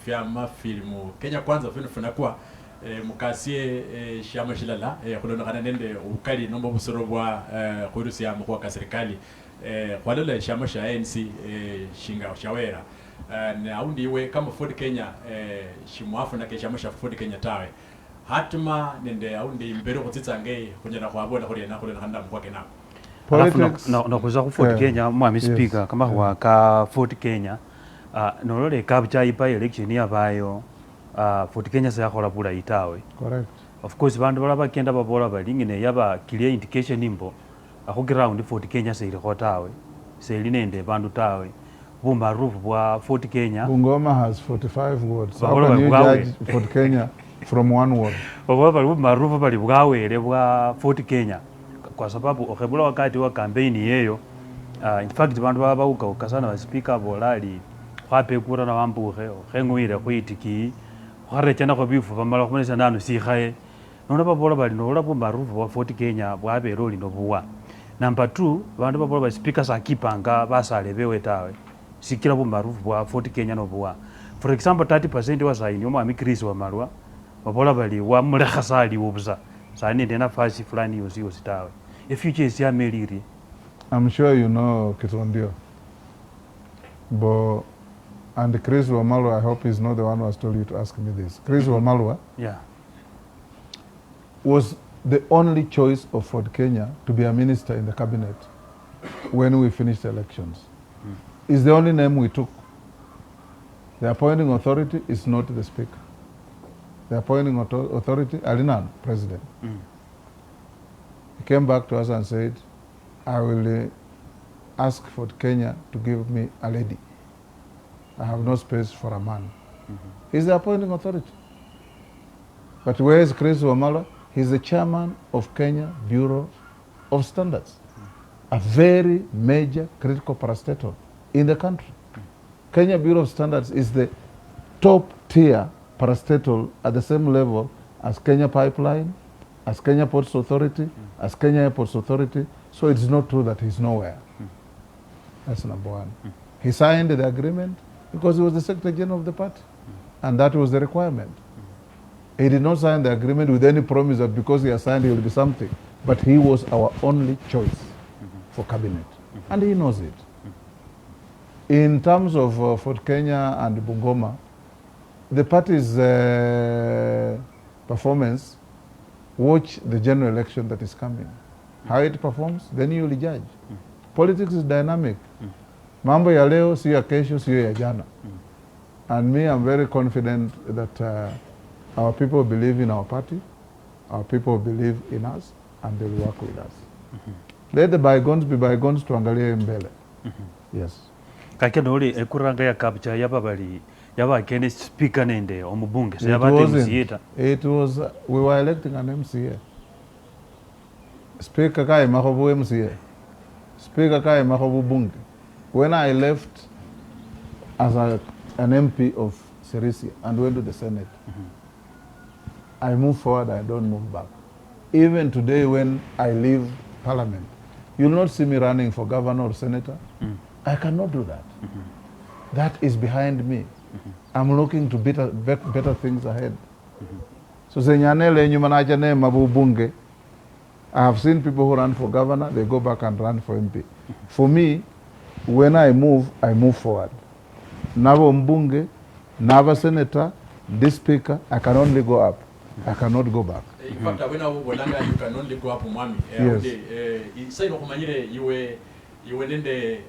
fiama filmu Kenya kwanza funakuwa mukasie shama shilala kulonekana nende ukali nomba busoro bwa kurusi ya mkuu wa serikali kwalala shama sha ANC shinga shawera na undiwe kama Ford Kenya shimwafu na shama sha Ford Kenya tawe hatuma nende aundi mbero kutitsange kunyana kwa bola kule na kulonekana mkuu wake nako politics na kuza ku Ford Kenya mwami speaker kama huwa ka Ford Kenya nolole kabcha ipa election yabayo Ford Kenya sa yakhola bula itawe. Correct. Of course bandu balaba kenda babola balingine yaba clear indication imbo akho ground Ford Kenya se ile khotawe se ili nende bandu tawe bumaarufu bwa Fort Kenya. Bungoma has 45 wards. How Babola can you bwawe. judge Fort Kenya from one ward? Oba bali bumaarufu bali bwawere bwa Fort Kenya kwa sababu okhebula wakati wa campaign yeyo in fact bandu babauka ukasana ba speaker bolali khwapekura na wambuhe khengwire khwitiki khwarechana kho bifu bamala khumesa nanu sikhaye nona babola bali nola bumaarufu bwa Fort Kenya bwabere oli no buwa. Number 2 bandu babola ba speaker sakipanga basale bewe tawe sikira bumaarufu bwa Fort Kenya no buwa. For example 30% wa saini omwami Chris wa Malwa babola bali wa mulekhasali wobuza sani ndena fasi fulani yosi tawe. The future is ya meliri. I'm sure you know Kitondio. And Chris Wamalwa, I hope he's not the one who has told you to ask me this. Chris Wamalwa was the only choice of Fort Kenya to be a minister in the cabinet when we finished the elections. It's the only name we took. The appointing authority is not the speaker. The appointing authority, Alinan, president. He came back to us and said, I will ask Fort Kenya to give me a lady. I have no space for a man. He's the appointing authority. But where is Chris Wamala? He's the chairman of Kenya Bureau of Standards, a very major critical parastatal in the country. Kenya Bureau of Standards is the top tier parastatal at the same level as Kenya Pipeline, as Kenya Ports Authority, as Kenya Airports Authority. So it's not true that he's nowhere. That's number one. He signed the agreement because he was the Secretary General of the party. And that was the requirement. He did not sign the agreement with any promise that because he has signed he will be something. But he was our only choice for cabinet. And he knows it. In terms of Fort Kenya and Bungoma, the party's performance, watch the general election that is coming. How it performs, then you will judge. Politics is dynamic. Mambo ya leo, siyo ya kesho, siyo ya jana. And me, I'm very confident that our people believe in our party, our people believe in us, and they'll work with us. Let the bygones be bygones, tuangalie mbele. Yes. Kakeno oli ekuranga ya capture yababali yaba kene speaker nende omubunge so yabate msieta. It was we were electing an MCA. Speaker kai mahobu MCA. Speaker kai mahobu bunge. When I left as an MP of Sirisia and went to the Senate, I move forward, I don't move back. Even today when I leave Parliament, you'll not see me running for governor or senator. I cannot do that. That is behind me. I'm looking to better things ahead. So Zenyanele Nyumanajane Mabubunge, I have seen people who run for governor, they go back and run for MP. For me, when I move forward. Navo Mbunge, Nava Senator, this speaker, I can only go up. I cannot go back. In fact, when you can only go up, Mwami. Yes. Say no kumanyire iwe nende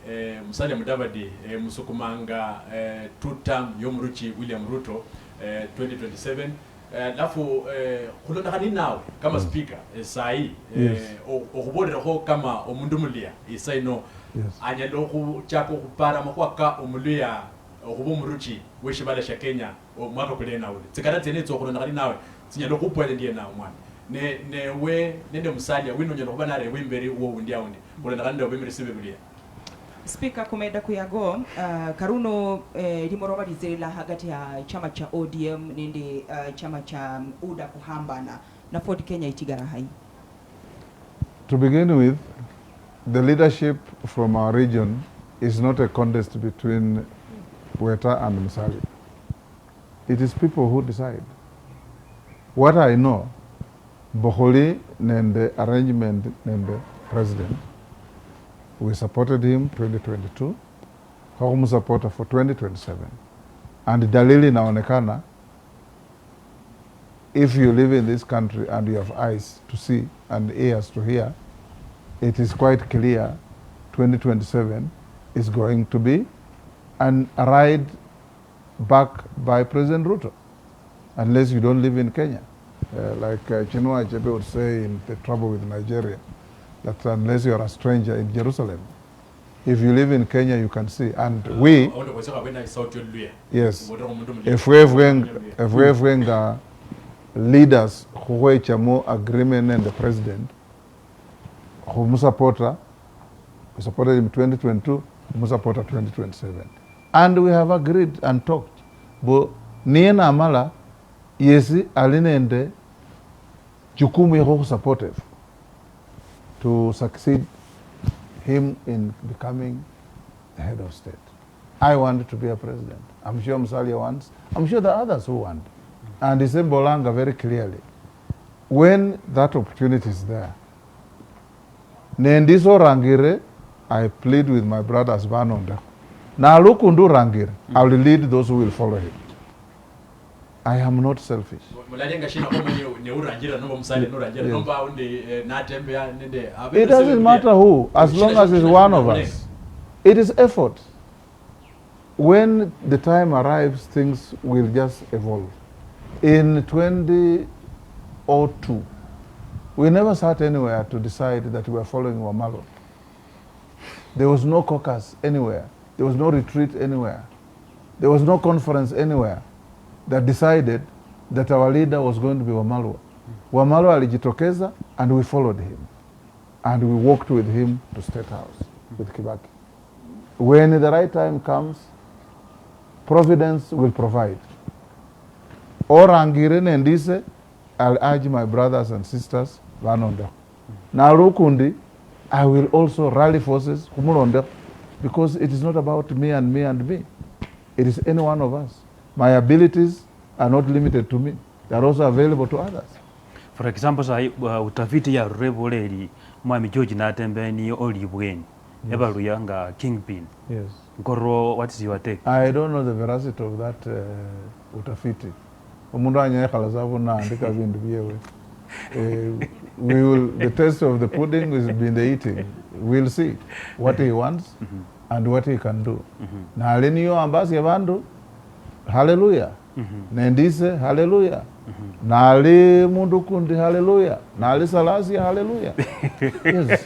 Musalia Mudavadi musukumanga two-term yomuruchi William Ruto 2027. Lafu kulonda kani nawe kama speaker sai okubolera ho kama omundumulia isai no anyalo ku chako kupara makwaka omuluya okubumuruchi weshibala sha Kenya omwaka kule nawe tsikara tsene tso kulonda kani nawe tsinyalo kupwele ndiye nawe mwana ne we nende Musalia wino nyalo kuba nare wimberi wo undia undi kulonda kani ndo bimiri sibe bulia. Speaker kumeda kuyago karuno limoroba lizela hagati ya chama cha ODM nende chama cha UDA kuhambana na Fort Kenya itigara hai. To begin with, the leadership from our region is not a contest between Weta and Musalia. It is people who decide. What I know, Boholi and the arrangement and the president, we supported him 2022, Home supporter for 2027. And dalili inaonekana, if you live in this country and you have eyes to see and ears to hear, it is quite clear 2027 is going to be a ride back by President Ruto, unless you don't live in Kenya. Like Chinua Achebe would say in The Trouble with Nigeria, that unless you are a stranger in Jerusalem, If you live in Kenya, you can see. And we, yes, if we have leaders who have more agreement than the president, who supporter, we supported him 2022, we supported 2027. And we have agreed and talked. But Niena Amala, yesi alinende jukumu yako supportive to succeed him in becoming the head of state. I wanted to be a president. I'm sure Musalia wants. I'm sure the others who want. And he said Bolanga very clearly. When that opportunity is there, Nendiso Rangire, I plead with my brothers Banonda. Na lukundu Rangire, I will lead those who will follow him. I am not selfish. It doesn't matter who, as long as it's one of us. It is effort. When the time arrives, things will just evolve. In 2002, we never sat anywhere to decide that we were following Wamalo. There was no caucus anywhere. There was no retreat anywhere. There was no conference anywhere that decided that our leader was going to be Wamalwa. Wamalwa alijitokeza and we followed him. And we walked with him to State House with Kibaki. When the right time comes, Providence will provide. Or Angirene and Dise, I'll urge my brothers and sisters, Vanonda. Now Rukundi, I will also rally forces, because it is not about me and me and me. It is any one of us. My abilities are not limited to me. They are also available to others. For example, utafiti ya Revoleri, Mwami George Natembe ni Olibweni, Eba Ruyanga Kingpin. Yes. Goro, what is your take? I don't know the veracity of that utafiti. We will, the taste of the pudding is in the eating. We'll see what he wants and what he can do. Na alinio ambasi yabandu, hallelujah. Nendise, hallelujah. Nali mundu kundi, hallelujah. Nali salasi, hallelujah. Yes.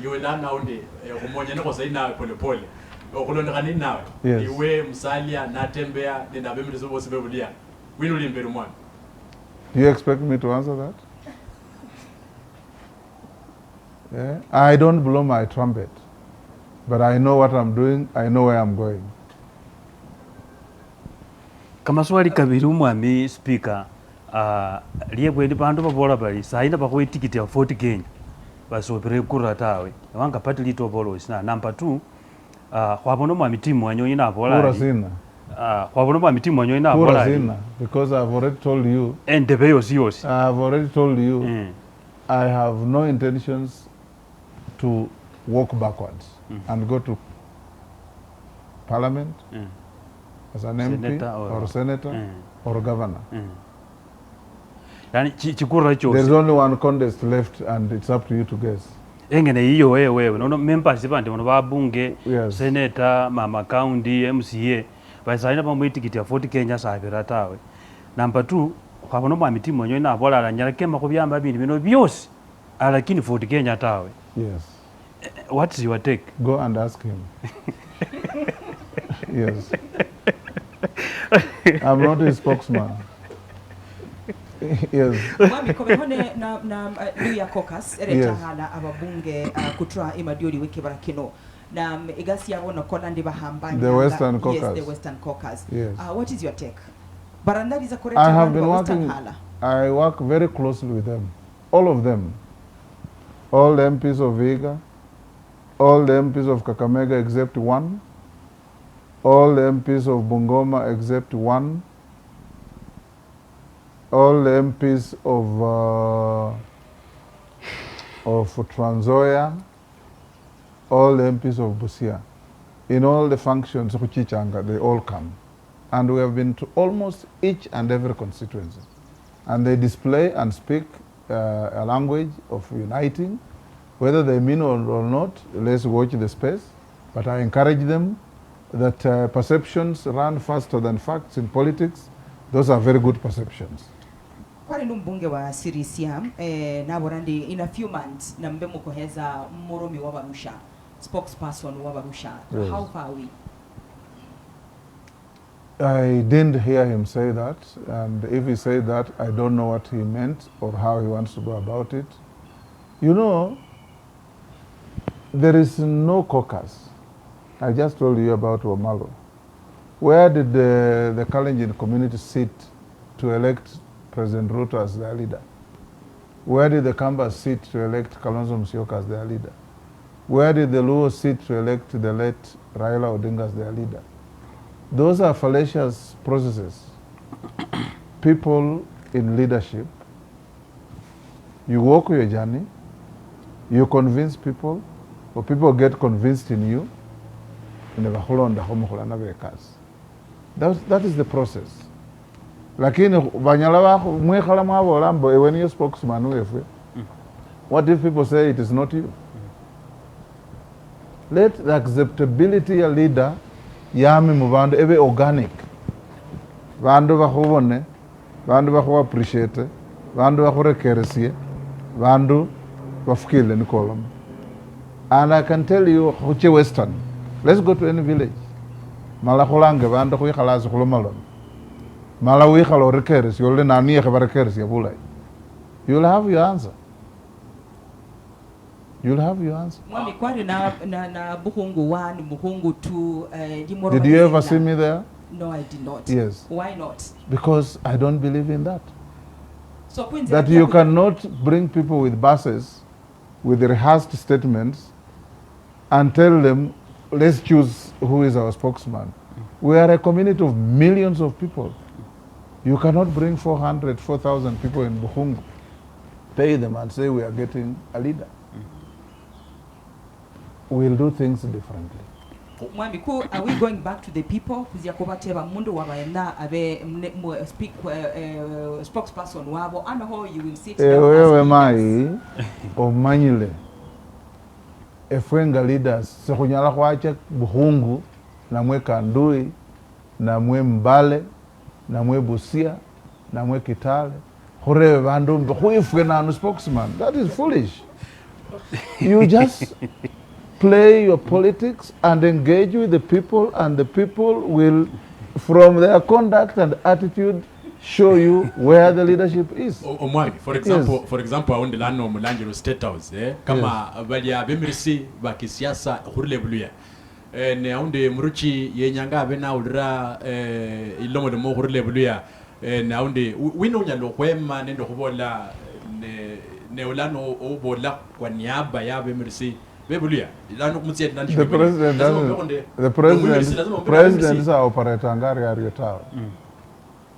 Yue lana undi, kumonye nako saina pole pole. Okulonekani nawe. Yes. Iwe Musalia natembea nenda bembe zobo sibebulia. Winu limberu mwana. Do you expect me to answer that? Yeah? I don't blow my trumpet, but I know what I'm doing, I know where I'm going. Kama swali kabiri Mwami speaker, liye kwendi bantu babola bali saina bakuwe tikiti ya 40 Kenya basopere kura tawe wanga pati lito bolo sina. Number 2, kwabono Mwami timu wanyo ina bola Kura sina. Kwabono Mwami timu wanyo ina bola Kura sina, because I've already told you. And the yosi yosi. I've already told you. I have no intentions to walk backwards and go to parliament as an MP or senator or governor. There's only one contest left and it's up to you to guess. Engene iyo wewe no members bandi bono babunge, Yes. senator, mama county, MCA basaina pamwe tikiti ya 40 Kenya sabira tawe. Number 2, kwabono Mwami timu wanyo ina bola alanyala kema kubyamba bindi bino byosi alakini 40 Kenya tawe. Yes. What's your take? Go and ask him. Yes. I'm not his spokesman. Yes. Mwami komehone na Luya caucus eretahana ababunge kutra imadioli wiki barakino na igasi yabo no kola ndi bahambanya. The Western Caucus. Yes, the Western Caucus. Yes. What is your take? Barandari za I have been working, I work very closely with them. All of them. All the MPs of Viga, all the MPs of Kakamega except one, all the MPs of Bungoma except one, all the MPs of Trans-Nzoia, all the MPs of Busia. In all the functions of Chichanga, they all come. And we have been to almost each and every constituency. And they display and speak a language of uniting. Whether they mean or not, let's watch the space. But I encourage them that perceptions run faster than facts in politics. Those are very good perceptions. Kwani mbunge wa Sirisia na borandi in a few months na mbe mukoheza moromi wa Barusha, spokesperson wa Barusha. Yes. How far are we? I didn't hear him say that, and if he said that, I don't know what he meant or how he wants to go about it. You know, there is no caucus. I just told you about Wamalo. Where did the Kalenjin community sit to elect President Ruto as their leader? Where did the Kambas sit to elect Kalonzo Musyoka as their leader? Where did the Luo sit to elect the late Raila Odinga as their leader? Those are fallacious processes. People in leadership, you walk your journey, you convince people, or people get convinced in you, that is the process. Lakini banyala wako mwekhala mwabola mbo when you spokesman wewe. What if people say it is not you? Let the acceptability of leader yami mu bandu ebe organic. Bandu bakubone, bandu bakuba appreciate, bandu bakurekeresie, bandu bafukile nikolom. And I can tell you huche Western. Let's go to any village. Mala kulange bandu kuyikhalasi kulumalon. Mala wikhalo rekeresi yole naniye khabarekeresi yabulai. You'll have your answer. You'll have your answer. Mwami kwari na Buhungu 1, Buhungu 2, Did you ever see me there? No, I did not. Yes. Why not? Because I don't believe in that. So That you cannot bring people with buses, with rehearsed statements, and tell them, let's choose who is our spokesman. We are a community of millions of people. You cannot bring 4,000 people in Buhungu, pay them and say we are getting a leader. We'll do things differently. Mwami ko, are we going back to the people? Kuzia kubateba mundu wabaenda abe spokesperson wabo and how you will sit down Ewe mai omanyile efwenga leaders sekunyala kwacha Buhungu na mwe Kandui na mwe Mbale na mwe Busia na mwe Kitale horewe bandu mbuifwe na spokesman. That is foolish. You just play your politics and engage with the people, and the people will, from their conduct and attitude, show you where the leadership is. Omwami, for example, aonde lano Mulanjiro State House, kama balia bemirisi bakisiasa hurle buluya. Ne aonde muruchi yenyanga bena ulra ilomo de mo hurle buluya. Ne aonde wino nyalo kwema nendo kubola ne ulano obola kwa niaba ya bemirisi. The president is our operator Angari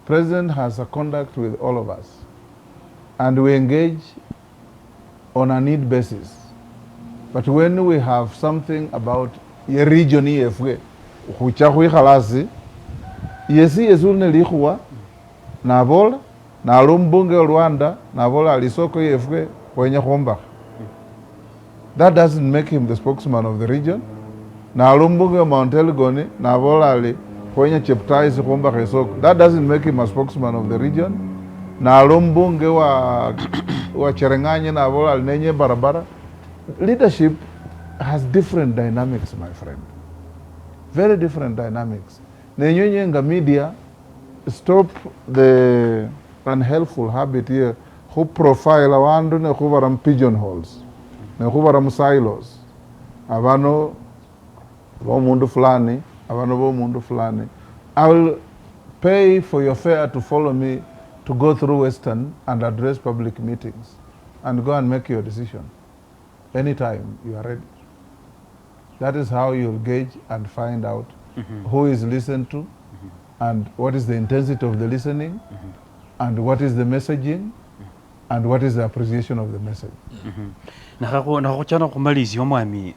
President has a contact with all of us, and we engage on a need basis. But when we have something about a region EFW, huchahui halasi, yesi yezulne lihua, na bola, na lumbunge Rwanda, na bola alisoko EFW, kwenye homba. That doesn't make him the spokesman of the region. Na lumbunge Mount Elgoni, na bola ali, kwenye cheptai si homba kesoko. That doesn't make him a spokesman of the region. Na lumbunge wa Cherengani, na bola ali nenye barabara. Leadership has different dynamics, my friend. Very different dynamics. Nenye media stop the unhelpful habit here who profile awandu ne kuvaram pigeonholes. Ne kuvaram silos. Avano bo mundu fulani, avano bo mundu fulani. I will pay for your fare to follow me to go through Western and address public meetings and go and make your decision. Anytime you are ready. That is how you'll gauge and find out who is listened to and what is the intensity of the listening and what is the messaging and what is the appreciation of the message. Nakuchana kumalizi omwami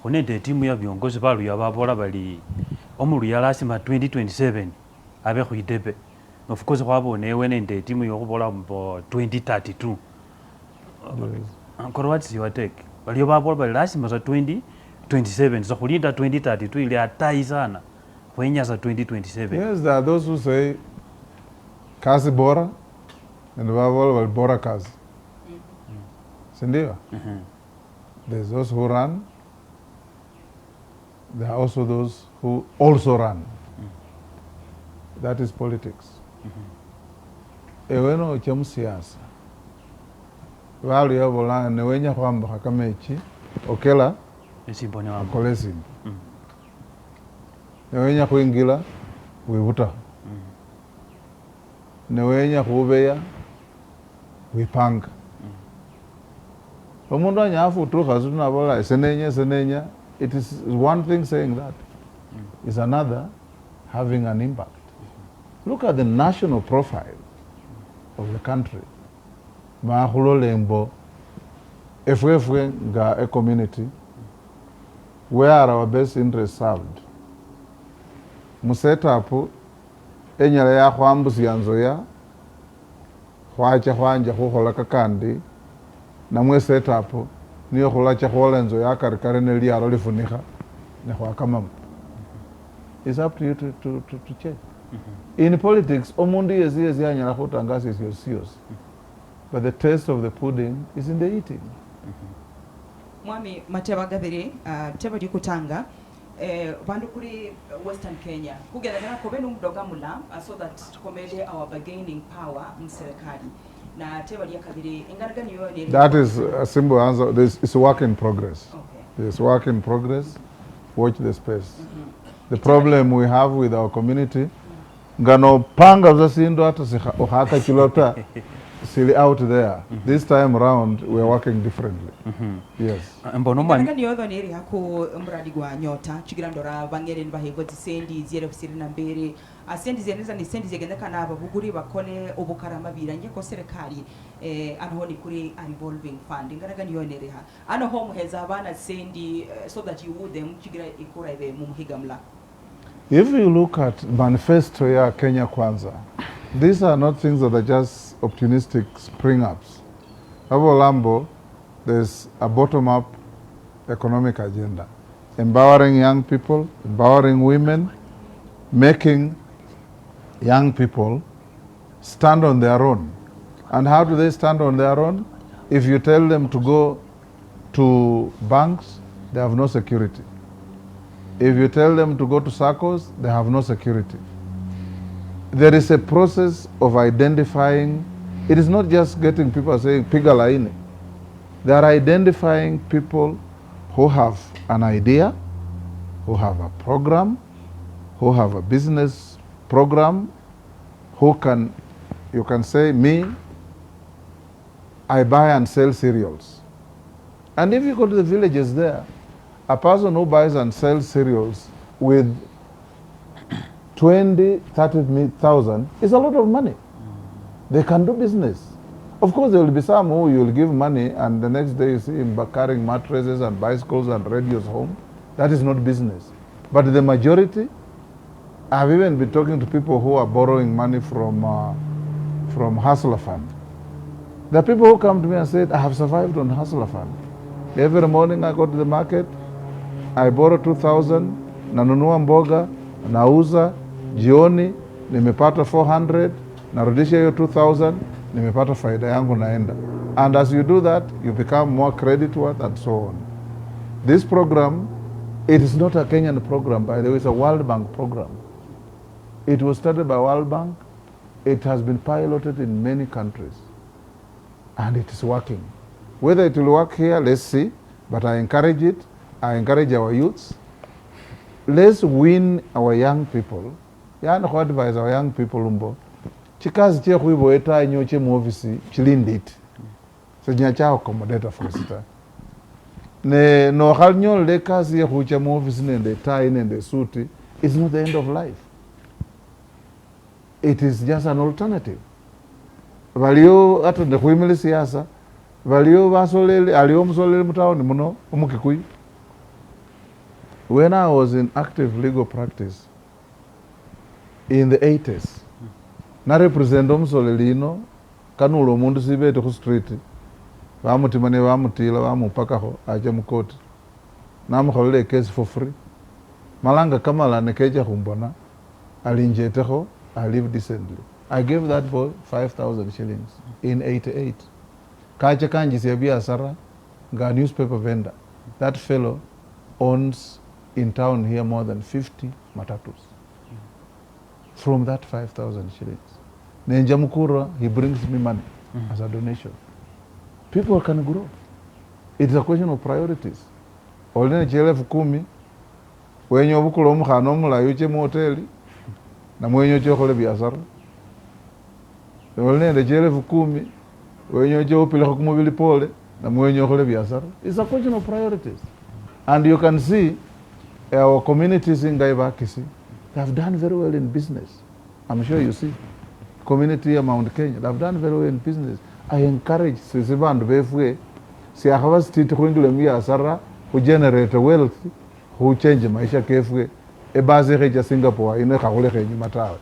honede timu ya viongozi balu ya babola bali omulu ya lasima 2027 abe khuidebe. Of course kwabone wenende timu yokubola mbo 2032. Encore what's your take? Bali babola bali lasima za 2027 so kulinda 2032 ile atai sana kwenya za 2027. Yes, there are those who say kazi bora and wal borakas. Sindio? There's those who run. There are also those who also run. That is politics. Eweno chamu siasa. Wali ya bola newenya kwamba kakamechi okela esimbone wambo kolesi. Newenya kuingila wibuta. Newenya kubeya wipanga. Omundu anyafu tuka zuna bola senenya. It is one thing saying that. Is another having an impact. Look at the national profile of the country. Mahulo lembo, if we got a community, where are our best interests served? Museta apu, enyale ya kwambusi yanzoya, kwanja kuhola kakandi, na mwe seta apu, niyo kulacha kuhola nzoya karikare neli ya roli funika, na kwa kamamu. It's up to you to change. In politics, omundi yezi anyala kutangasi is yours. But the taste of the pudding is in the eating. Mwami Mateba Gabiri, Teba Dikutanga, bandu kuri Western Kenya. Kugeragera kobenu mdoga mula so that komede our bargaining power mserekali. Na Teba Dikabiri ingaraga niyo ni. That is a simple answer. It's a work in progress. Okay. It's work in progress. Watch the space. The problem we have with our community, ngano panga zasindo hata haka kilota silly out there. This time around we are working differently. Yes. Ngana niyo neri hako mradi gwa nyota chigira ndora bangere nbahigo tisendi zero fisiri na mbere asendi zeneza ni sendi zegenda kana abaguguri bakole obukarama biranye ko serikali anho ni kuri a revolving fund ngana niyo neri ha ano home heza abana sendi so that you would them chigira ikura ibe mumuhigamla. If you look at manifesto ya Kenya Kwanza, these are not things that are just opportunistic spring-ups. Abo Lambo, there's a bottom-up economic agenda. Empowering young people, empowering women, making young people stand on their own. And how do they stand on their own? If you tell them to go to banks, they have no security. If you tell them to go to circles, they have no security. There is a process of identifying. It is not just getting people saying piga laini. They are identifying people who have an idea, who have a program, who have a business program, who can, you can say, me, I buy and sell cereals. And if you go to the villages there, a person who buys and sells cereals with 20, 30,000 is a lot of money. They can do business. Of course, there will be some who you will give money and the next day you see him carrying mattresses and bicycles and radios home. That is not business. But the majority, I've even been talking to people who are borrowing money from Hustler Fund. There are people who come to me and say, I have survived on Hustler Fund. Every morning I go to the market, I borrow 2,000, nanunua mboga, nauza, jioni, nimepata 400, narudisha hiyo 2,000, nimepata faida yangu naenda. And as you do that, you become more credit worth and so on. This program, it is not a Kenyan program, by the way, it's a World Bank program. It was started by World Bank. It has been piloted in many countries. And it is working. Whether it will work here, let's see, but I encourage it. I encourage our youths. Let's win our young people. Yani kwa advise our young people umbo. Chikazi chia kuibo eta nyoche muofisi chilindit. Sejnya cha accommodate first. Ne no halnyo le kazi ya kucha muofisi nende tie nende suti. It's not the end of life. It is just an alternative. Valio atu ne kuimili siasa. Valio vasolele alio msolele mutaoni muno umukikuyi. When I was in active legal practice in the 80s, na represent msolelino kanulo mundu sibete ku street bamutimane bamutila bamupaka ho aje mukoti namukholele case for free malanga kamala nekeja kumbona alinjeteho I live decently I gave that boy 5,000 shillings in 88. Kacha kanji siya biashara, nga newspaper vendor. That fellow owns in town here more than 50 matatus. From that 5,000 shillings. Nenja Mukura, he brings me money as a donation. People can grow. It's a question of priorities. Olene chele fukumi, wenye obukula omukhana omulayi uche mu hoteli, na mwenye oche okhole biashara. Olene chele fukumi, wenye oche opilekho kumubili pole, na mwenye okhole biashara. It's a question of priorities. And you can see our communities in Gaivakisi, they have done very well in business. I'm sure you see. Community around Kenya, they have done very well in business. I encourage Sisibandu Befwe, Siakava Street Hundulemia Sara, who generate wealth, who change Maisha Kefwe, a Bazereja Singapore, in a Hawle Matao.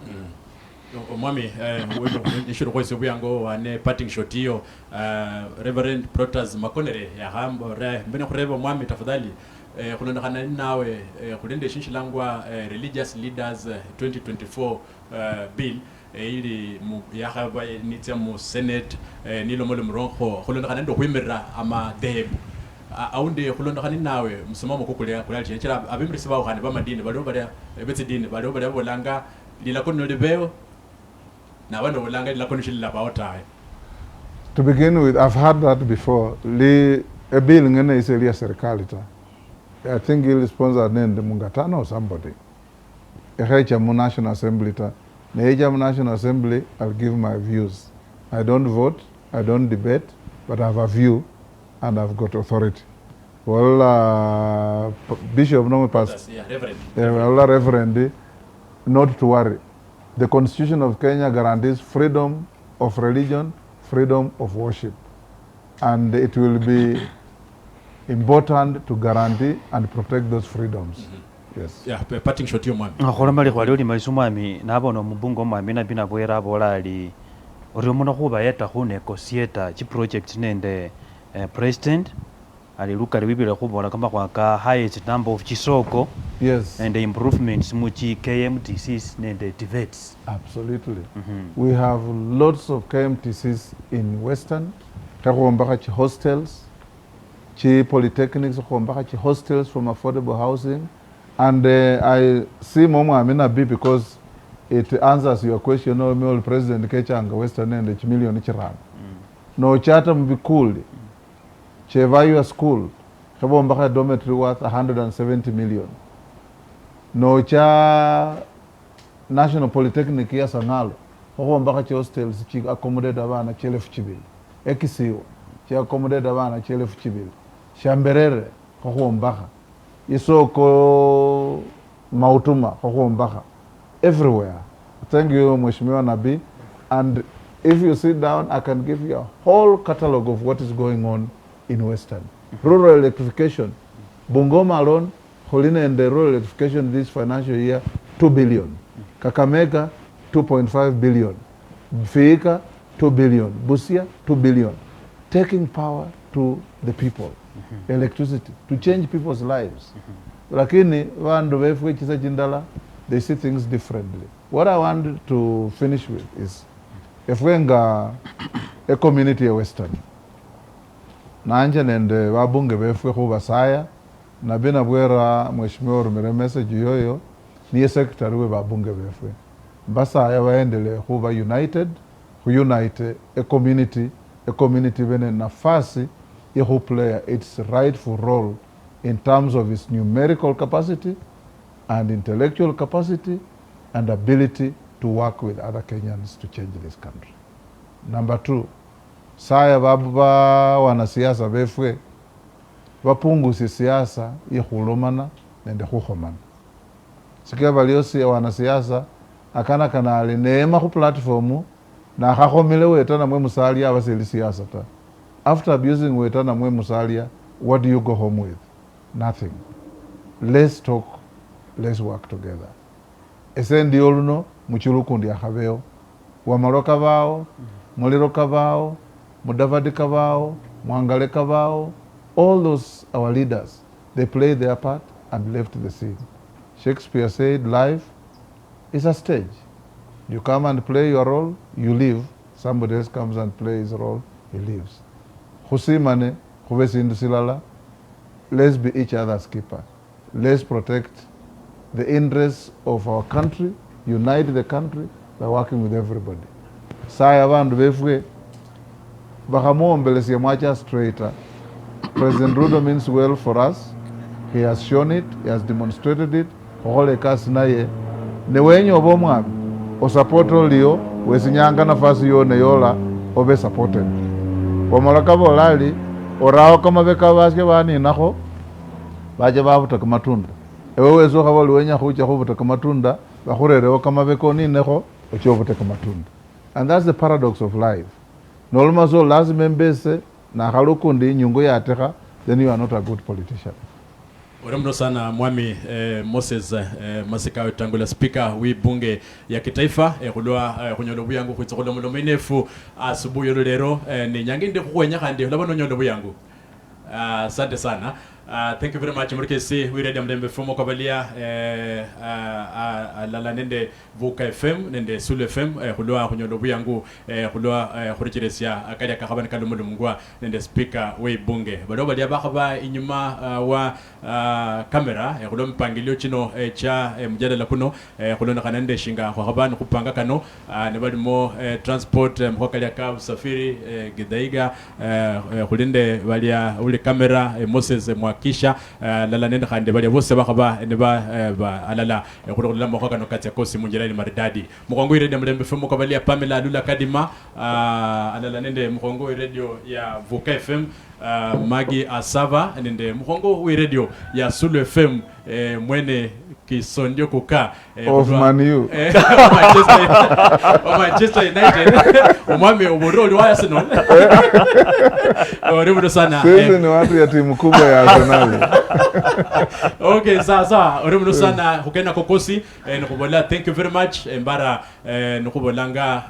Mwami, nishuru kwa sibu yango wane parting shot hiyo Reverend Protas Makonere ya hambo mbene kureva mwami tafadhali kulondakana nawe kulende shinshilangwa Religious Leaders 2024 bill ili yakaba nitia mu Senate nilo mole mrongo kulondakana ndo kwimirira ama debu aunde kulondakana nawe msimamo kukulya kulali chira abimrisi bawo khane bamadini bali bali betsi dini bali bali bolanga lila kono libeo. To begin with, I've heard that before. A bill ngene is Elia serikali ta. I think he'll sponsor named Mungatano or somebody. A National Assembly ta. The National Assembly, I'll give my views. I don't vote, I don't debate, but I have a view and I've got authority. Well, Bishop no pass. Reverend, not to worry. The Constitution of Kenya guarantees freedom of religion, freedom of worship. And it will be important to guarantee and protect those freedoms. Yes. Yeah, parting shot yo mwami. Khoromali khwali oli maisumami nabono mubungo mwami na bina bwera bolali. Ori muna khuba yeta khu negotiate chi project nende president ali lukali bibile khubona kama kwaka highest number of chisoko. Yes. And the improvements muchi KMTCs and the TVETs. Absolutely. We have lots of KMTCs in Western. Kakuombaka hostels, chi polytechnics, kakuombaka hostels from affordable housing. And I see Momo Amina B because it answers your question. No, me President Kechanga Western and the million chiran. No Chatham be cool. Chevayu school. Kakuombaka dormitory worth 170 million. No cha National Polytechnic ya Sangalo. Ho mbaka chi hostels chi accommodate abana chelefu chibil. Ekisiwa chi accommodate abana chelefu chibil. Shamberere ho mbaka. Isoko Mautuma ho mbaka. Everywhere. Thank you Mheshimiwa Nabi, and if you sit down I can give you a whole catalog of what is going on in Western. Rural electrification. Bungoma alone Holina and the rural electrification this financial year, 2 billion. Kakamega, 2.5 billion. Fiika, 2 billion. Busia, 2 billion. Taking power to the people. Electricity, to change people's lives. Lakini, they see things differently. What I want to finish with is, if we have a community of Western, Nanja and Wabunge Befwe Hubasaya, na bina bwera Mheshimiwa rumere message yoyo ni secretary we babunge befwe basa ya waendele huba united unite a community bene nafasi ya who play its rightful role in terms of its numerical capacity and intellectual capacity and ability to work with other Kenyans to change this country. Number 2, saya baba wanasiasa befwe wapungusi siasa ihulumana nende huhomana. Sikia baliosi wanasiasa akana kanali neema ku platformu na hakhomile wetana mwe musalia abaseli siasa ta. After abusing wetana mwe musalia, what do you go home with? Nothing. Let's talk, let's work together. Esendi oluno muchulukundi akhabeo wamaroka bao, muliroka bao, mudavadika bao, mwangaleka bao. All those, our leaders, they played their part and left the scene. Shakespeare said life is a stage. You come and play your role, you leave. Somebody else comes and plays his role, he leaves. Husimane, huvesindu silala. Let's be each other's keeper. Let's protect the interests of our country, unite the country by working with everybody. Saya vandu vefwe bakamuombelesia mwacha straighter. President Ruto means well for us. He has shown it, he has demonstrated it. Ohole kasi naye ne wenye obomwami o support olio wesinyanga nafasi yone yola obe supported. Wamolaka bolali orao kama beka baske bani nako baje babuta kamatunda. Ewe wezo kabali wenya kucha kubuta kamatunda bakurere kama beko ni neko ochobuta kamatunda. And that's the paradox of life. Nolma so lazima mbese na halukundi nyungu ya ateka, then you are not a good politician. Uremno sana mwami Moses Wetangula speaker wibunge ya kitaifa kulwa kunyolobu yangu kwitsokola mulomo inefu asubuhi lero ni nyange kwenya kandi labano nyolobu yangu. Asante sana. Thank you very much Murkesi we ready Mulembe FM okabalia lala nende Vuka FM nende Sulwe FM kulwa kunyolobu yangu kulwa kurichiresia akali akabana kalumulo mungwa nende speaker we bunge bado balia bakaba inyuma wa kamera kulwa mpangilio chino cha mjadala kuno kulona kanende shinga kwa kabana kupanga kano ne balimo transport mkwakali aka usafiri gidaiga kulinde balia ule kamera Moses kisha lala nenda khande bali bose bakaba ne ba alala kulola mokaka no kati yakosi munjirani maridadi mukongo radio Mulembe FM kabalia Pamela Lula Kadima alala nende mukongo radio ya Vuka FM Magi Asava nende mukongo radio ya Sulwe FM mwene kisondio kuka of Manu Manchester United umwami uboroli wa Arsenal oribudo sana sisi ni watu ya timu kubwa ya Arsenal. Okay sasa oribudo sana hukena kokosi nukubola thank you very much mbara nukubolanga